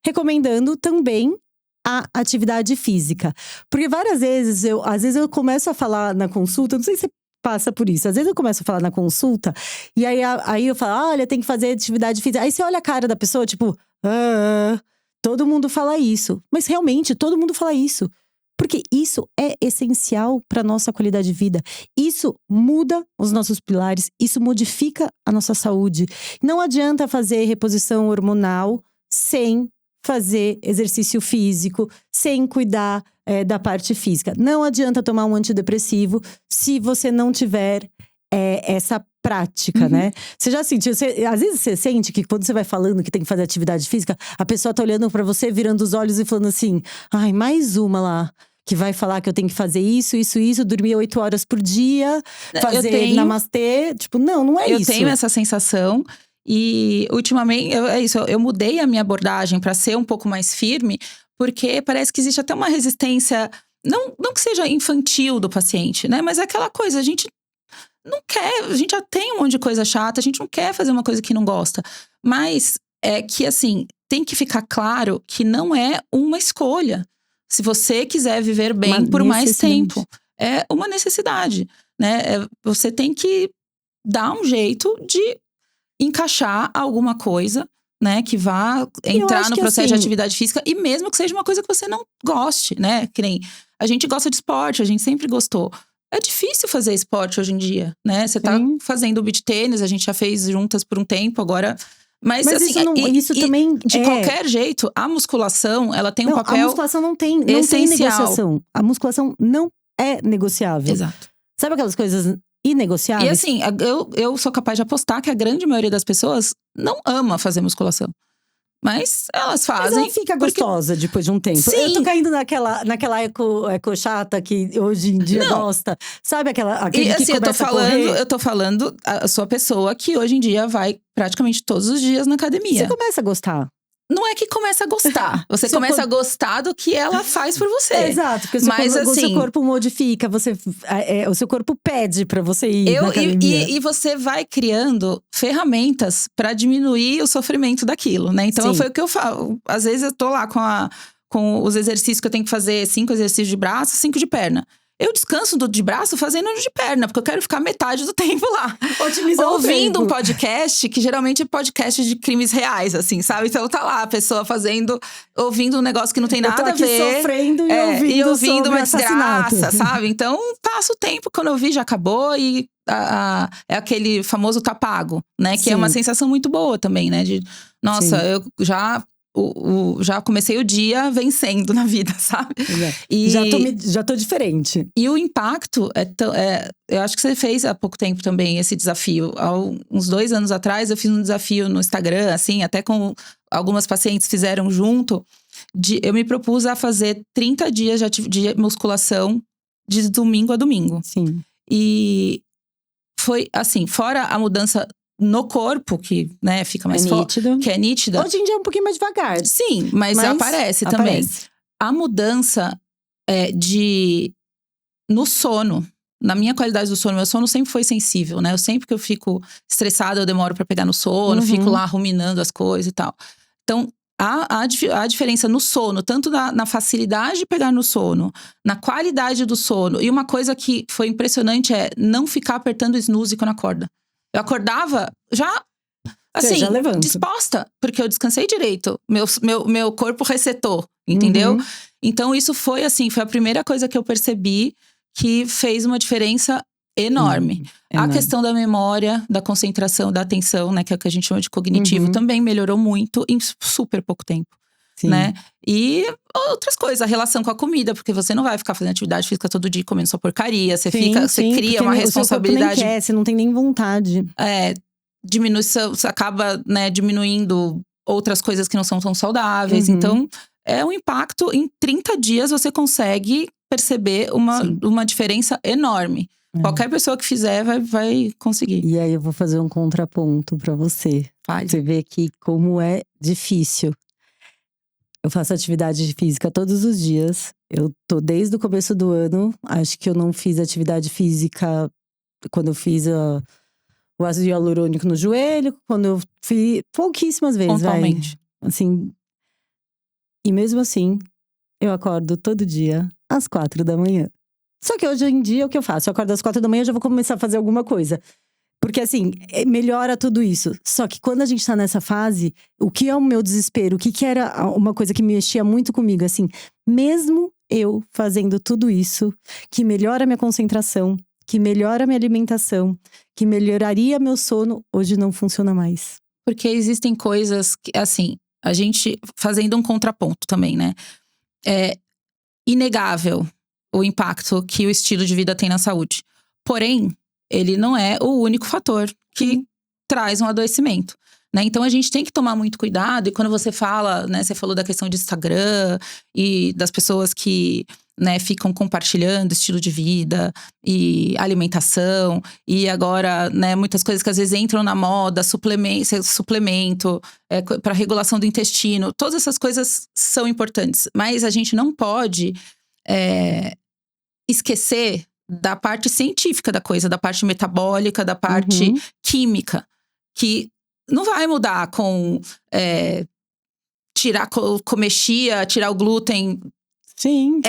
recomendando também a atividade física. Porque várias vezes, às vezes eu começo a falar na consulta, não sei se você passa por isso. Às vezes eu começo a falar na consulta, e aí eu falo, olha, tem que fazer atividade física. Aí você olha a cara da pessoa, tipo, todo mundo fala isso. Mas realmente, todo mundo fala isso. Porque isso é essencial para nossa qualidade de vida. Isso muda os nossos pilares, isso modifica a nossa saúde. Não adianta fazer reposição hormonal sem fazer exercício físico, sem cuidar da parte física. Não adianta tomar um antidepressivo se você não tiver essa prática, né? Você já sentiu? Às vezes você sente que quando você vai falando que tem que fazer atividade física, a pessoa tá olhando pra você, virando os olhos e falando assim: ai, mais uma lá. Que vai falar que eu tenho que fazer isso, dormir 8 horas por dia, fazer namastê. Tipo, não é isso. Eu tenho essa sensação. E ultimamente, eu mudei a minha abordagem para ser um pouco mais firme. Porque parece que existe até uma resistência, não que seja infantil do paciente, né? Mas é aquela coisa, a gente não quer, a gente já tem um monte de coisa chata, a gente não quer fazer uma coisa que não gosta. Mas é que, assim, tem que ficar claro que não é uma escolha. Se você quiser viver bem por mais tempo, é uma necessidade, né? Você tem que dar um jeito de encaixar alguma coisa, né, que vá entrar no processo de atividade física. E mesmo que seja uma coisa que você não goste, né? Que nem a gente gosta de esporte, a gente sempre gostou. É difícil fazer esporte hoje em dia, né? Você tá fazendo beach tênis, a gente já fez juntas por um tempo, agora… Mas assim, isso também de qualquer jeito, a musculação, ela tem um papel… A musculação não tem negociação. A musculação não é negociável. Exato. Sabe aquelas coisas inegociáveis? E assim, eu sou capaz de apostar que a grande maioria das pessoas não ama fazer musculação. Mas elas fazem. Mas ela fica gostosa depois de um tempo. Sim. Eu tô caindo naquela eco chata que hoje em dia gosta. Sabe aquele e, assim, que começa eu tô falando, a sua pessoa que hoje em dia vai praticamente todos os dias na academia. Você começa a gostar. Não é que começa a gostar. Você começa a gostar do que ela faz por você. Exato, porque o seu corpo modifica, o seu corpo pede pra você ir na academia. E você vai criando ferramentas pra diminuir o sofrimento daquilo, né? Então foi o que eu falo. Às vezes eu tô lá com os exercícios que eu tenho que fazer, 5 exercícios de braço, 5 de perna. Eu descanso do de braço fazendo de perna, porque eu quero ficar metade do tempo lá. Otimizar ouvindo um podcast, que geralmente é podcast de crimes reais, assim, sabe? Então tá lá a pessoa ouvindo um negócio que não tem nada a ver. Sofrendo e ouvindo uma desgraça, sabe? Então passa o tempo, quando eu vi já acabou e é aquele famoso tá pago, né? Que é uma sensação muito boa também, né? De, nossa, eu já comecei o dia vencendo na vida, sabe? E já tô diferente. E o impacto eu acho que você fez há pouco tempo também esse desafio. Há uns 2 anos atrás eu fiz um desafio no Instagram, assim, até com algumas pacientes fizeram junto. Eu me propus a fazer 30 dias de musculação de domingo a domingo. Sim. E foi assim, fora a mudança no corpo, que, né, fica mais nítido. Que é nítida. Hoje em dia é um pouquinho mais devagar. Sim, mas aparece também. A mudança no sono. Na minha qualidade do sono, meu sono sempre foi sensível, né? Eu sempre que eu fico estressada, eu demoro pra pegar no sono, fico lá ruminando as coisas e tal. Então, a diferença no sono, tanto na facilidade de pegar no sono, na qualidade do sono. E uma coisa que foi impressionante é não ficar apertando snooze quando acorda. Eu acordava já, assim, disposta. Porque eu descansei direito. Meu corpo resetou, entendeu? Então isso foi assim, foi a primeira coisa que eu percebi que fez uma diferença enorme. A questão da memória, da concentração, da atenção, né? Que é o que a gente chama de cognitivo, também melhorou muito em super pouco tempo. Sim. Né? E outras coisas, a relação com a comida, porque você não vai ficar fazendo atividade física todo dia comendo sua porcaria. Você cria uma responsabilidade. O seu corpo nem quer, você não tem nem vontade. Você acaba, né, diminuindo outras coisas que não são tão saudáveis. Então, é um impacto. Em 30 dias você consegue perceber uma diferença enorme. Qualquer pessoa que fizer vai conseguir. E aí eu vou fazer um contraponto pra você. Você vê aqui como é difícil. Eu faço atividade física todos os dias. Eu tô desde o começo do ano. Acho que eu não fiz atividade física quando eu fiz o ácido hialurônico no joelho. Quando eu fiz… pouquíssimas vezes, pontualmente. Assim… E mesmo assim, eu acordo todo dia às 4 da manhã. Só que hoje em dia, o que eu faço? Eu acordo às 4 da manhã, eu já vou começar a fazer alguma coisa. Porque assim, melhora tudo isso. Só que quando a gente tá nessa fase, o que é o meu desespero? O que era uma coisa que mexia muito comigo? Assim, mesmo eu fazendo tudo isso, que melhora a minha concentração, que melhora a minha alimentação, que melhoraria meu sono, hoje não funciona mais. Porque existem coisas que, assim, a gente fazendo um contraponto também, né? É inegável o impacto que o estilo de vida tem na saúde. Porém, ele não é o único fator que traz um adoecimento, né? Então a gente tem que tomar muito cuidado. E quando você fala, né? Você falou da questão de Instagram e das pessoas que, né, ficam compartilhando estilo de vida e alimentação. E agora, né, muitas coisas que às vezes entram na moda, suplemento para regulação do intestino. Todas essas coisas são importantes. Mas a gente não pode esquecer da parte científica da coisa, da parte metabólica, da parte química. Que não vai mudar com comer chia, tirar o glúten. Sim.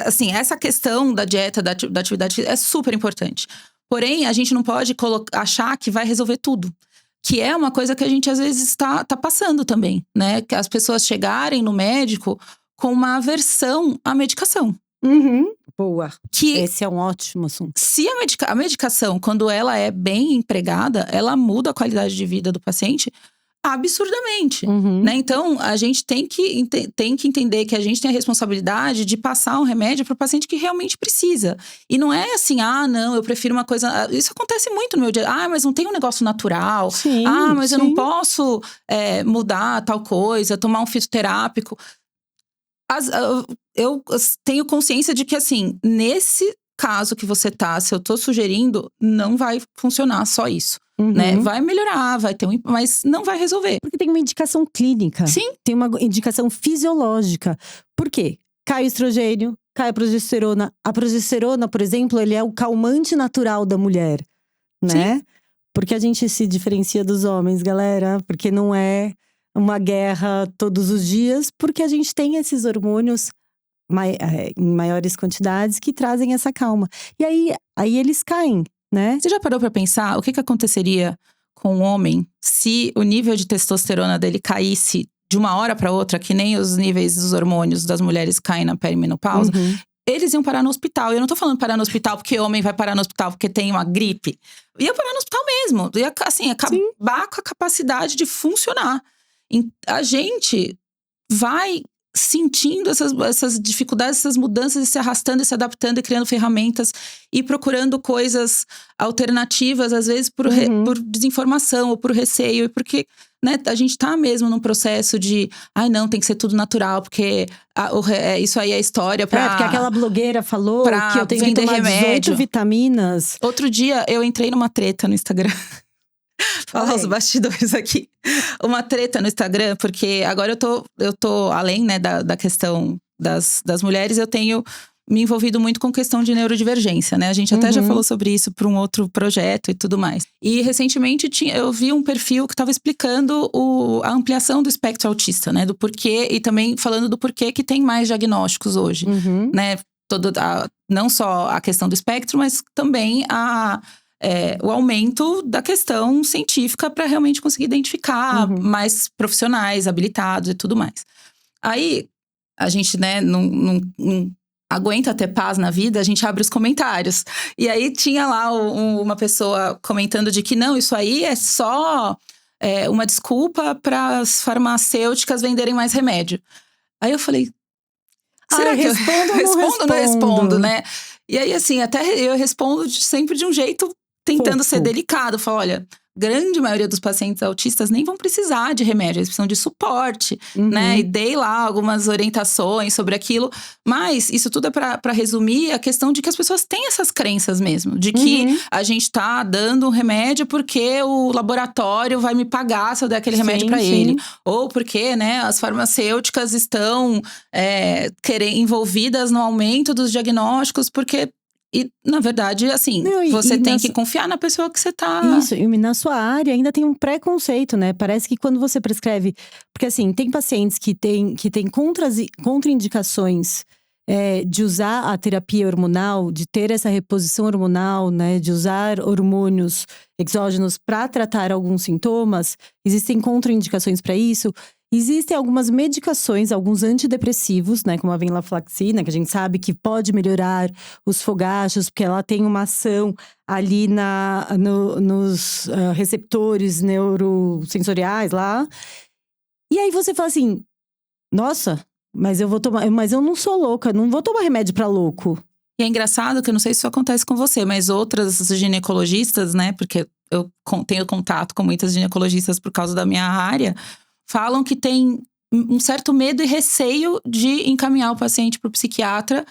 Assim, essa questão da dieta, da atividade é super importante. Porém, a gente não pode achar que vai resolver tudo. Que é uma coisa que a gente às vezes tá passando também, né? Que as pessoas chegarem no médico com uma aversão à medicação. Boa. Esse é um ótimo assunto. Se a medicação, quando ela é bem empregada, ela muda a qualidade de vida do paciente absurdamente, né? Então, a gente tem que entender que a gente tem a responsabilidade de passar um remédio para o paciente que realmente precisa. E não é assim, não, eu prefiro uma coisa… Isso acontece muito no meu dia. Mas não tem um negócio natural. Sim, mas eu não posso mudar tal coisa, tomar um fitoterápico. Eu tenho consciência de que, assim, nesse caso que você tá, se eu tô sugerindo, não vai funcionar só isso. Né? Vai melhorar, vai ter mas não vai resolver. Porque tem uma indicação clínica. Sim. Tem uma indicação fisiológica. Por quê? Cai o estrogênio, cai a progesterona. A progesterona, por exemplo, ele é o calmante natural da mulher, né? Sim. Porque a gente se diferencia dos homens, galera. Porque não é uma guerra todos os dias. Porque a gente tem esses hormônios em maiores quantidades que trazem essa calma. E aí eles caem, né? Você já parou pra pensar o que aconteceria com o homem se o nível de testosterona dele caísse de uma hora pra outra, que nem os níveis dos hormônios das mulheres caem na perimenopausa? Eles iam parar no hospital. E eu não tô falando parar no hospital porque homem vai parar no hospital porque tem uma gripe. Ia parar no hospital mesmo. Ia, assim, acabar com a capacidade de funcionar. A gente vai sentindo essas dificuldades, essas mudanças, e se arrastando e se adaptando e criando ferramentas e procurando coisas alternativas, às vezes por desinformação ou por receio, e porque, né, a gente tá mesmo num processo de não, tem que ser tudo natural, porque isso aí é história pra… porque aquela blogueira falou que eu tenho que tomar 18 vitaminas. Outro dia eu entrei numa treta no Instagram. Falar os bastidores aqui. Uma treta no Instagram, porque agora eu tô além, né, da questão das mulheres, eu tenho me envolvido muito com questão de neurodivergência, né? A gente até já falou sobre isso para um outro projeto e tudo mais. E recentemente eu vi um perfil que estava explicando a ampliação do espectro autista, né? Do porquê, e também falando do porquê que tem mais diagnósticos hoje, né? Não só a questão do espectro, mas também o aumento da questão científica para realmente conseguir identificar mais profissionais habilitados e tudo mais. Aí, a gente, né, não aguenta ter paz na vida, a gente abre os comentários. E aí, tinha lá uma pessoa comentando de que não, isso aí é só uma desculpa para as farmacêuticas venderem mais remédio. Aí eu falei… será que eu respondo ou não respondo, né? E aí, assim, até eu respondo sempre de um jeito… tentando ser delicado, falo, olha, grande maioria dos pacientes autistas nem vão precisar de remédio, eles precisam de suporte, né? E dei lá algumas orientações sobre aquilo, mas isso tudo é pra resumir a questão de que as pessoas têm essas crenças mesmo, de que a gente tá dando um remédio porque o laboratório vai me pagar se eu der aquele remédio pra ele, ou porque, né, as farmacêuticas estão envolvidas no aumento dos diagnósticos, porque… E, na verdade, assim, você tem que confiar na pessoa que você tá… Isso, e na sua área ainda tem um preconceito, né? Parece que quando você prescreve… Porque, assim, tem pacientes que têm contraindicações de usar a terapia hormonal, de ter essa reposição hormonal, né? De usar hormônios exógenos para tratar alguns sintomas. Existem contraindicações para isso. Existem algumas medicações, alguns antidepressivos, né? Como a venlafaxina, que a gente sabe que pode melhorar os fogachos, porque ela tem uma ação ali nos receptores neurosensoriais lá. E aí você fala assim, nossa, mas eu não sou louca, não vou tomar remédio pra louco. E é engraçado que eu não sei se isso acontece com você, mas outras ginecologistas, né? Porque eu tenho contato com muitas ginecologistas por causa da minha área, falam que tem um certo medo e receio de encaminhar o paciente para o psiquiatra,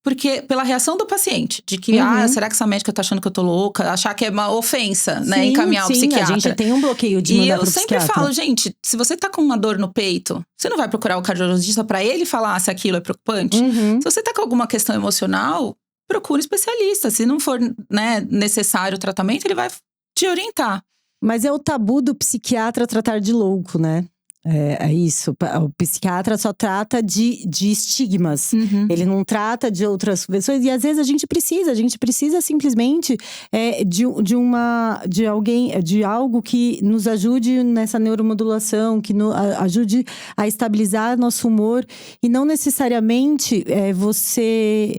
porque pela reação do paciente, de que, será que essa médica tá achando que eu tô louca? Achar que é uma ofensa, né? Encaminhar o psiquiatra. A gente tem um bloqueio de mandar pro psiquiatra. E eu sempre falo, gente, se você tá com uma dor no peito, você não vai procurar o cardiologista para ele falar se aquilo é preocupante? Se você tá com alguma questão emocional, procure um especialista. Se não for, né, necessário o tratamento, ele vai te orientar. Mas é o tabu do psiquiatra tratar de louco, né? É isso. O psiquiatra só trata de estigmas. Ele não trata de outras pessoas. E às vezes a gente precisa simplesmente de algo que nos ajude nessa neuromodulação, que ajude a estabilizar nosso humor. E não necessariamente você…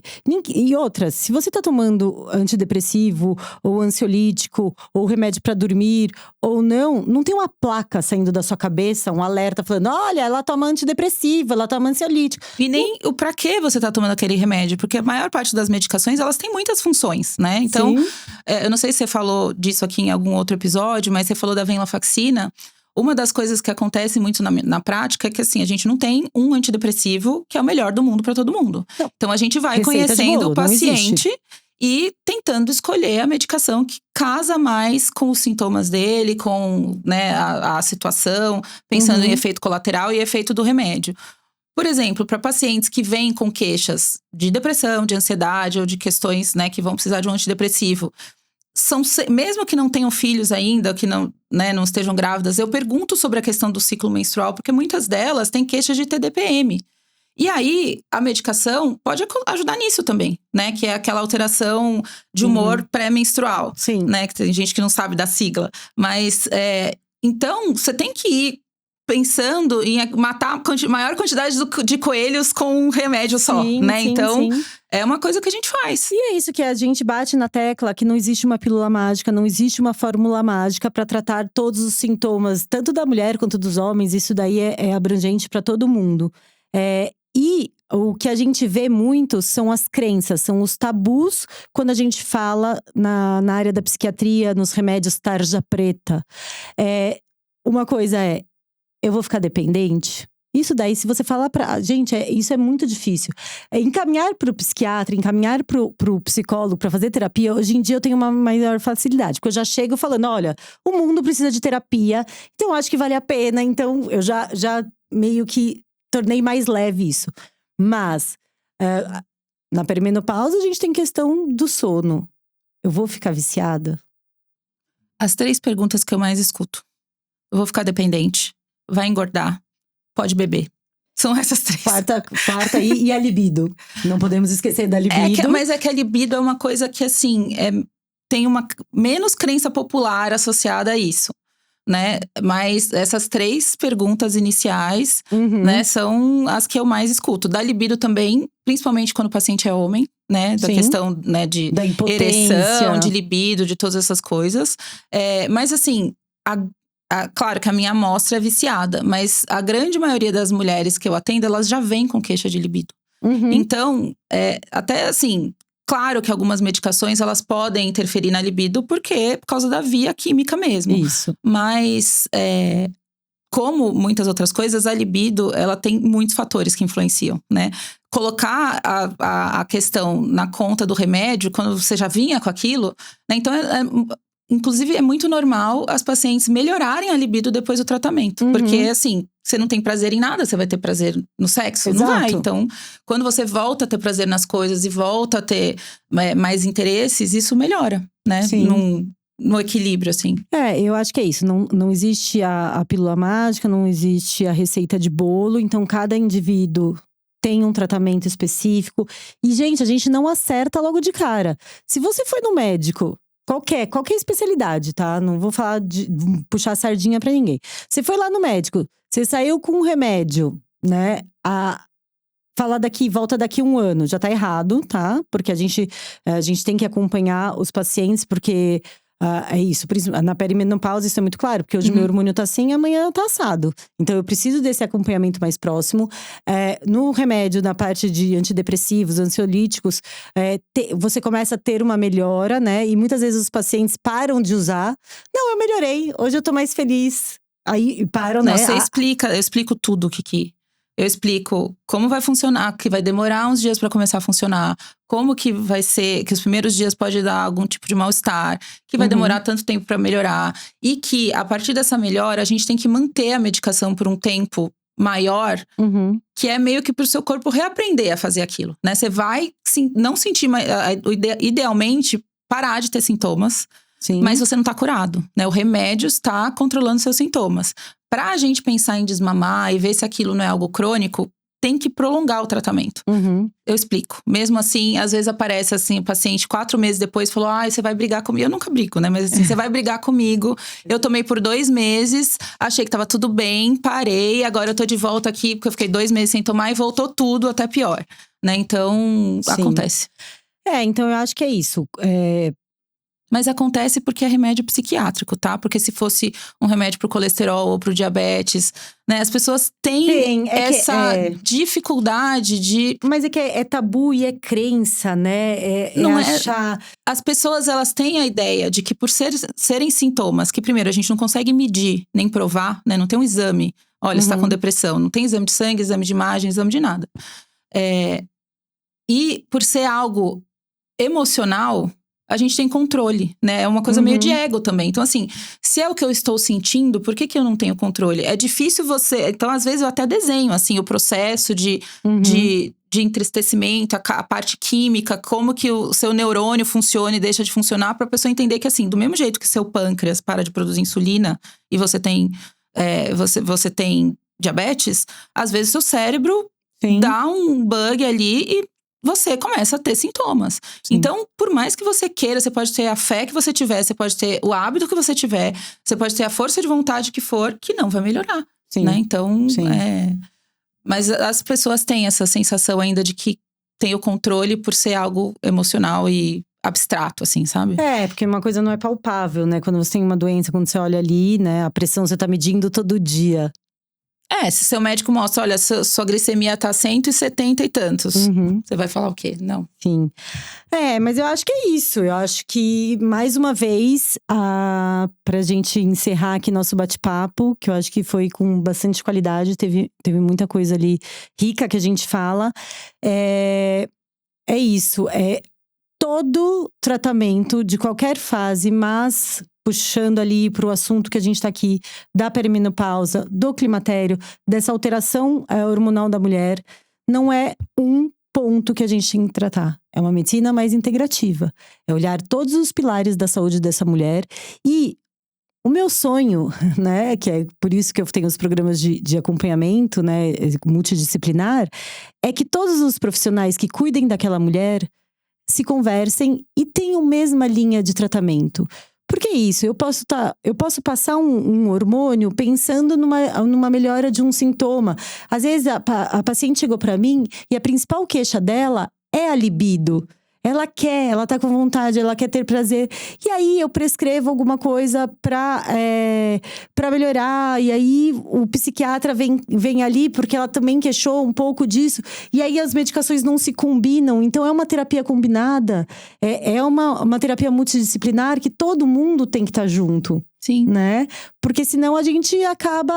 E outras, se você tá tomando antidepressivo, ou ansiolítico, ou remédio para dormir, ou não tem uma placa saindo da sua cabeça, um alerta falando, olha, ela toma antidepressivo, ela toma ansiolítico. E nem o pra que você tá tomando aquele remédio, porque a maior parte das medicações, elas têm muitas funções, né? Então, eu não sei se você falou disso aqui em algum outro episódio, mas você falou da venlafaxina. Uma das coisas que acontece muito na prática é que, assim, a gente não tem um antidepressivo que é o melhor do mundo pra todo mundo. Não. Então, a gente vai conhecendo o paciente e tentando escolher a medicação que casa mais com os sintomas dele, com, né, a situação, pensando em efeito colateral e efeito do remédio. Por exemplo, para pacientes que vêm com queixas de depressão, de ansiedade ou de questões, né, que vão precisar de um antidepressivo, mesmo que não tenham filhos ainda, que não estejam grávidas, eu pergunto sobre a questão do ciclo menstrual, porque muitas delas têm queixas de TDPM. E aí, a medicação pode ajudar nisso também, né? Que é aquela alteração de humor pré-menstrual. Sim. Né? Que tem gente que não sabe da sigla. Mas, então, você tem que ir pensando em matar a maior quantidade de coelhos com um remédio só, né? Então, é uma coisa que a gente faz. E é isso que a gente bate na tecla, que não existe uma pílula mágica, não existe uma fórmula mágica para tratar todos os sintomas, tanto da mulher quanto dos homens. Isso daí é abrangente para todo mundo. E o que a gente vê muito são as crenças, são os tabus quando a gente fala na área da psiquiatria, nos remédios tarja preta. Uma coisa eu vou ficar dependente? Isso daí, se você falar pra… Gente, isso é muito difícil. Encaminhar pro psiquiatra, encaminhar pro psicólogo pra fazer terapia, hoje em dia eu tenho uma maior facilidade. Porque eu já chego falando, olha, o mundo precisa de terapia, então eu acho que vale a pena. Então, eu já meio que tornei mais leve isso. Mas, na perimenopausa, a gente tem questão do sono. Eu vou ficar viciada? As 3 perguntas que eu mais escuto. Eu vou ficar dependente? Vai engordar? Pode beber? São essas 3. Quarta e a libido. Não podemos esquecer da libido. Mas é que a libido é uma coisa que, assim, tem uma menos crença popular associada a isso. Né? Mas essas 3 perguntas iniciais, né, são as que eu mais escuto. Da libido também, principalmente quando o paciente é homem, né? Da questão, né, de da ereção, de libido, de todas essas coisas. Mas assim, claro que a minha amostra é viciada, mas a grande maioria das mulheres que eu atendo, elas já vêm com queixa de libido. Então, até assim… Claro que algumas medicações, elas podem interferir na libido, porque por causa da via química mesmo. Isso. Mas, como muitas outras coisas, a libido, ela tem muitos fatores que influenciam, né? Colocar a questão na conta do remédio, quando você já vinha com aquilo, né? Então, inclusive, é muito normal as pacientes melhorarem a libido depois do tratamento. Porque, assim, você não tem prazer em nada, você vai ter prazer no sexo? Exato. Não vai. Então, quando você volta a ter prazer nas coisas e volta a ter mais interesses, isso melhora, né? No equilíbrio, assim. Eu acho que é isso. Não existe a pílula mágica, não existe a receita de bolo. Então, cada indivíduo tem um tratamento específico. E, gente, a gente não acerta logo de cara. Se você foi no médico… Qualquer especialidade, tá? Não vou falar puxar a sardinha pra ninguém. Você foi lá no médico, Você saiu com um remédio, né? Volta daqui 1 ano, já tá errado, tá? Porque a gente tem que acompanhar os pacientes, porque é isso. Na perimenopausa isso é muito claro, porque hoje meu hormônio tá assim, amanhã tá assado. Então eu preciso desse acompanhamento mais próximo. No remédio, na parte de antidepressivos, ansiolíticos, você começa a ter uma melhora, né? E muitas vezes os pacientes param de usar. Não, eu melhorei, hoje eu tô mais feliz. Aí param, né? Você explica, eu explico tudo, Kiki. Eu explico como vai funcionar, que vai demorar uns dias para começar a funcionar. Como que vai ser, que os primeiros dias pode dar algum tipo de mal-estar. Que vai demorar tanto tempo para melhorar. E que, a partir dessa melhora, a gente tem que manter a medicação por um tempo maior. Que é meio que pro seu corpo reaprender a fazer aquilo, né? Você vai não sentir mais… Idealmente, parar de ter sintomas. Sim. Mas você não tá curado, né? O remédio está controlando seus sintomas. Pra gente pensar em desmamar e ver se aquilo não é algo crônico, tem que prolongar o tratamento. Eu explico. Mesmo assim, às vezes aparece assim, o paciente 4 meses depois falou: você vai brigar comigo. Eu nunca brigo, né? Mas assim, você vai brigar comigo. Eu tomei por 2 meses, achei que tava tudo bem, parei. Agora eu tô de volta aqui, porque eu fiquei 2 meses sem tomar e voltou tudo até pior, né? Então, acontece. Então eu acho que é isso. Mas acontece porque é remédio psiquiátrico, tá? Porque se fosse um remédio pro colesterol ou pro diabetes, né? As pessoas têm essa dificuldade de… Mas é que é tabu e é crença, né? Não achar… As pessoas, elas têm a ideia de que por serem sintomas, que primeiro a gente não consegue medir, nem provar, né? Não tem um exame. Olha, você tá com depressão. Não tem exame de sangue, exame de imagem, exame de nada. E por ser algo emocional… a gente tem controle, né? É uma coisa meio de ego também. Então, assim, se é o que eu estou sentindo, por que eu não tenho controle? É difícil você… Então, às vezes, eu até desenho, assim, o processo de entristecimento, a parte química, como que o seu neurônio funciona e deixa de funcionar, para a pessoa entender que, assim, do mesmo jeito que seu pâncreas para de produzir insulina e você tem, você tem diabetes, às vezes seu cérebro dá um bug ali e você começa a ter sintomas. Sim. Então, por mais que você queira, você pode ter a fé que você tiver, você pode ter o hábito que você tiver, você pode ter a força de vontade que for, que não vai melhorar. Sim. Né? Então, Sim. Mas as pessoas têm essa sensação ainda de que tem o controle por ser algo emocional e abstrato, assim, sabe? Porque uma coisa não é palpável, né? Quando você tem uma doença, quando você olha ali, né? A pressão você tá medindo todo dia. Se seu médico mostra, olha, sua glicemia tá 170 e tantos. Você vai falar o quê? Não. Sim. Mas eu acho que é isso. Eu acho que, mais uma vez, pra gente encerrar aqui nosso bate-papo, que eu acho que foi com bastante qualidade, teve muita coisa ali rica que a gente fala. É isso. Todo tratamento de qualquer fase, mas puxando ali pro assunto que a gente tá aqui, da perimenopausa, do climatério, dessa alteração hormonal da mulher, não é um ponto que a gente tem que tratar. É uma medicina mais integrativa. É olhar todos os pilares da saúde dessa mulher. E o meu sonho, né, que é por isso que eu tenho os programas de acompanhamento, né, multidisciplinar, é que todos os profissionais que cuidem daquela mulher se conversem e tenham a mesma linha de tratamento. Porque é isso, eu posso passar um hormônio pensando numa melhora de um sintoma. Às vezes a paciente chegou para mim e a principal queixa dela é a libido. Ela tá com vontade, ela quer ter prazer. E aí eu prescrevo alguma coisa pra melhorar. E aí o psiquiatra vem ali porque ela também queixou um pouco disso. E aí as medicações não se combinam. Então é uma terapia combinada. É uma terapia multidisciplinar que todo mundo tem que estar junto. Sim. Né? Porque senão a gente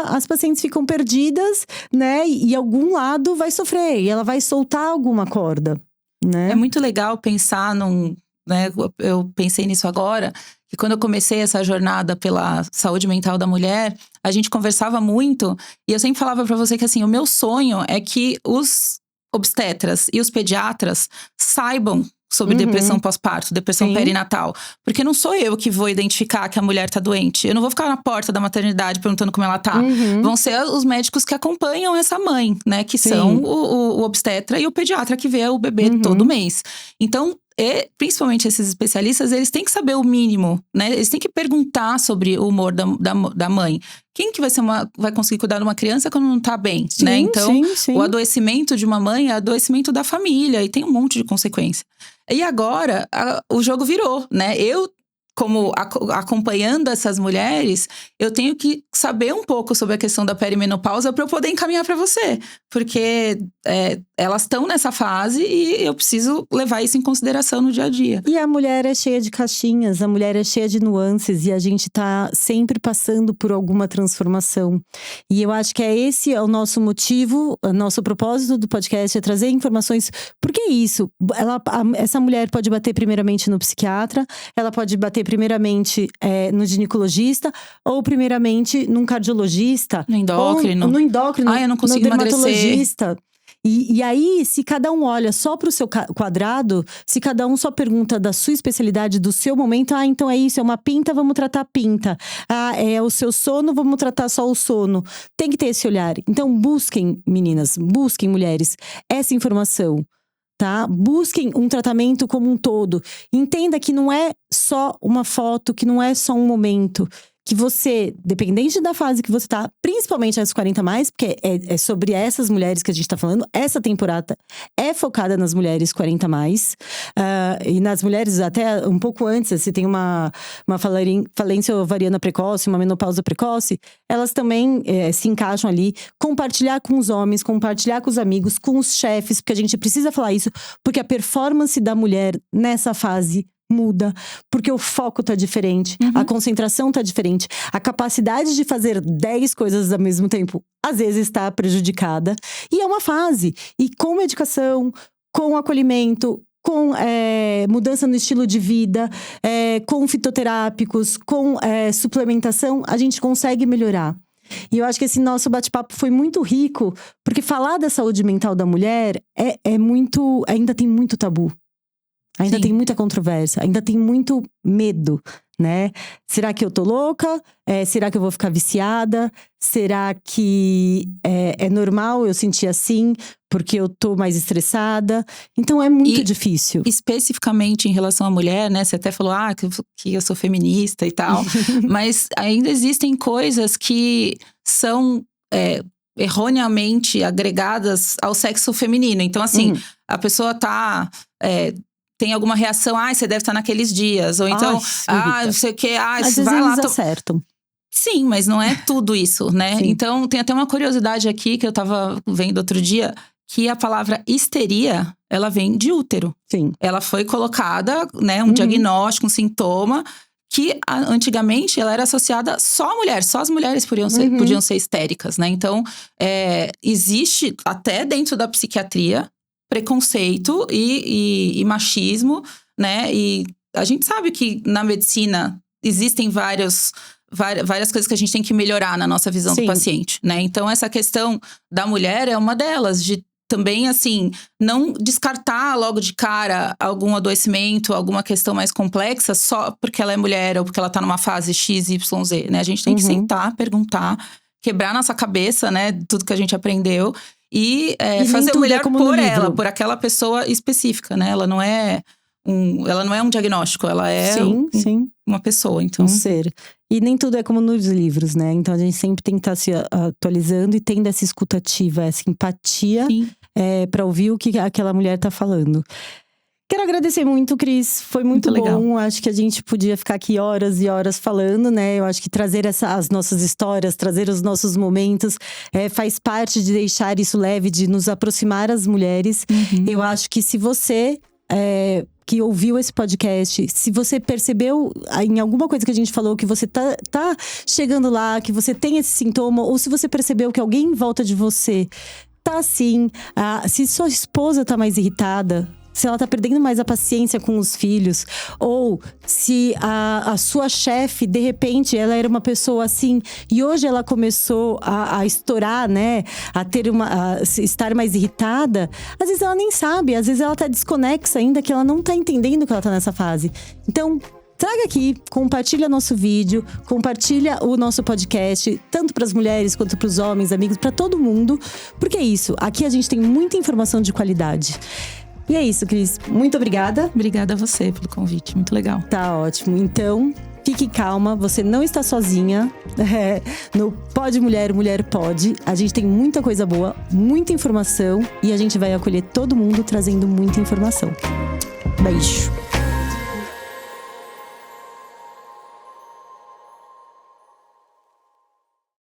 as pacientes ficam perdidas, né? E algum lado vai sofrer. E ela vai soltar alguma corda. Né? É muito legal pensar né? Eu pensei nisso agora, que quando eu comecei essa jornada pela saúde mental da mulher, a gente conversava muito e eu sempre falava pra você que assim, o meu sonho é que os obstetras e os pediatras saibam sobre depressão pós-parto, depressão perinatal. Porque não sou eu que vou identificar que a mulher tá doente. Eu não vou ficar na porta da maternidade perguntando como ela tá. Vão ser os médicos que acompanham essa mãe, né? Que são o obstetra e o pediatra que vê o bebê todo mês. Então, principalmente esses especialistas, eles têm que saber o mínimo, né? Eles têm que perguntar sobre o humor da mãe. Quem que vai conseguir cuidar de uma criança quando não tá bem, sim, né? Então, sim. O adoecimento de uma mãe é adoecimento da família. E tem um monte de consequência. E agora, o jogo virou, né? Eu, como acompanhando essas mulheres, eu tenho que saber um pouco sobre a questão da perimenopausa para eu poder encaminhar para você. Porque elas estão nessa fase e eu preciso levar isso em consideração no dia a dia. E a mulher é cheia de caixinhas, a mulher é cheia de nuances. E a gente tá sempre passando por alguma transformação. E eu acho que esse é o nosso motivo, o nosso propósito do podcast é trazer informações. Por que isso? Essa mulher pode bater primeiramente no psiquiatra, ela pode bater primeiramente no ginecologista, ou primeiramente num cardiologista. No endócrino. No endócrino. Eu não consigo no dermatologista. emagrecer. E aí, se cada um olha só pro seu quadrado, se cada um só pergunta da sua especialidade, do seu momento, então é isso, é uma pinta, vamos tratar a pinta. É o seu sono, vamos tratar só o sono. Tem que ter esse olhar. Então busquem, meninas, busquem, mulheres, essa informação. Tá? Busquem um tratamento como um todo. Entenda que não é só uma foto, que não é só um momento. Que você, dependente da fase que você tá, principalmente as 40 mais, porque é sobre essas mulheres que a gente tá falando, essa temporada é focada nas mulheres 40 mais. E nas mulheres até um pouco antes, se tem uma falência ovariana precoce, uma menopausa precoce, elas também se encaixam ali. Compartilhar com os homens, compartilhar com os amigos, com os chefes, porque a gente precisa falar isso, porque a performance da mulher nessa fase muda, porque o foco tá diferente, a concentração tá diferente, a capacidade de fazer 10 coisas ao mesmo tempo, às vezes está prejudicada. E é uma fase. E com medicação, com acolhimento, com mudança no estilo de vida, com fitoterápicos, com suplementação, a gente consegue melhorar. E eu acho que esse nosso bate-papo foi muito rico, porque falar da saúde mental da mulher ainda tem muito tabu. Ainda Sim. tem muita controvérsia, ainda tem muito medo, né? Será que eu tô louca? Será que eu vou ficar viciada? Será que é normal eu sentir assim porque eu tô mais estressada? Então é muito difícil. Especificamente em relação à mulher, né? Você até falou que eu sou feminista e tal. Mas ainda existem coisas que são erroneamente agregadas ao sexo feminino. Então, assim, a pessoa tem alguma reação, você deve estar naqueles dias. Ou então, não sei o quê, às vai vezes lá. eles acertam. Sim, mas não é tudo isso, né? Sim. Então, tem até uma curiosidade aqui que eu tava vendo outro dia, que a palavra histeria, ela vem de útero. Sim. Ela foi colocada, né, um diagnóstico, um sintoma, que antigamente ela era associada só à mulher. Só as mulheres podiam ser histéricas, né? Então, existe até dentro da psiquiatria preconceito e machismo, né? E a gente sabe que na medicina existem várias coisas que a gente tem que melhorar na nossa visão do paciente, né? Então, essa questão da mulher é uma delas, de também, assim, não descartar logo de cara algum adoecimento, alguma questão mais complexa só porque ela é mulher ou porque ela tá numa fase X, Y, Z, né? A gente tem que sentar, perguntar, quebrar nossa cabeça, né? Tudo que a gente aprendeu. E fazer o melhor por ela, por aquela pessoa específica, né? Ela não é um diagnóstico, ela é uma pessoa, então. Um ser. E nem tudo é como nos livros, né? Então a gente sempre tem que estar se atualizando e tendo essa escutativa, essa empatia pra ouvir o que aquela mulher tá falando. Quero agradecer muito, Cris. Foi muito bom. Legal. Acho que a gente podia ficar aqui horas e horas falando, né? Eu acho que trazer as nossas histórias, trazer os nossos momentos, faz parte de deixar isso leve, de nos aproximar as mulheres. Eu acho que se você que ouviu esse podcast, se você percebeu em alguma coisa que a gente falou que você tá chegando lá, que você tem esse sintoma, ou se você percebeu que alguém em volta de você tá assim, se sua esposa tá mais irritada, se ela tá perdendo mais a paciência com os filhos, ou se a sua chefe, de repente, ela era uma pessoa assim e hoje ela começou a estourar, né? A estar mais irritada. Às vezes ela nem sabe, às vezes ela tá desconexa ainda, que ela não tá entendendo que ela tá nessa fase. Então, traga aqui, compartilha nosso vídeo, compartilha o nosso podcast, tanto para as mulheres quanto para os homens, amigos, para todo mundo. Porque é isso, aqui a gente tem muita informação de qualidade. E é isso, Cris. Muito obrigada. Obrigada a você pelo convite, muito legal. Tá ótimo. Então, fique calma, você não está sozinha. No Pode Mulher, Mulher Pode. A gente tem muita coisa boa, muita informação. E a gente vai acolher todo mundo trazendo muita informação. Beijo.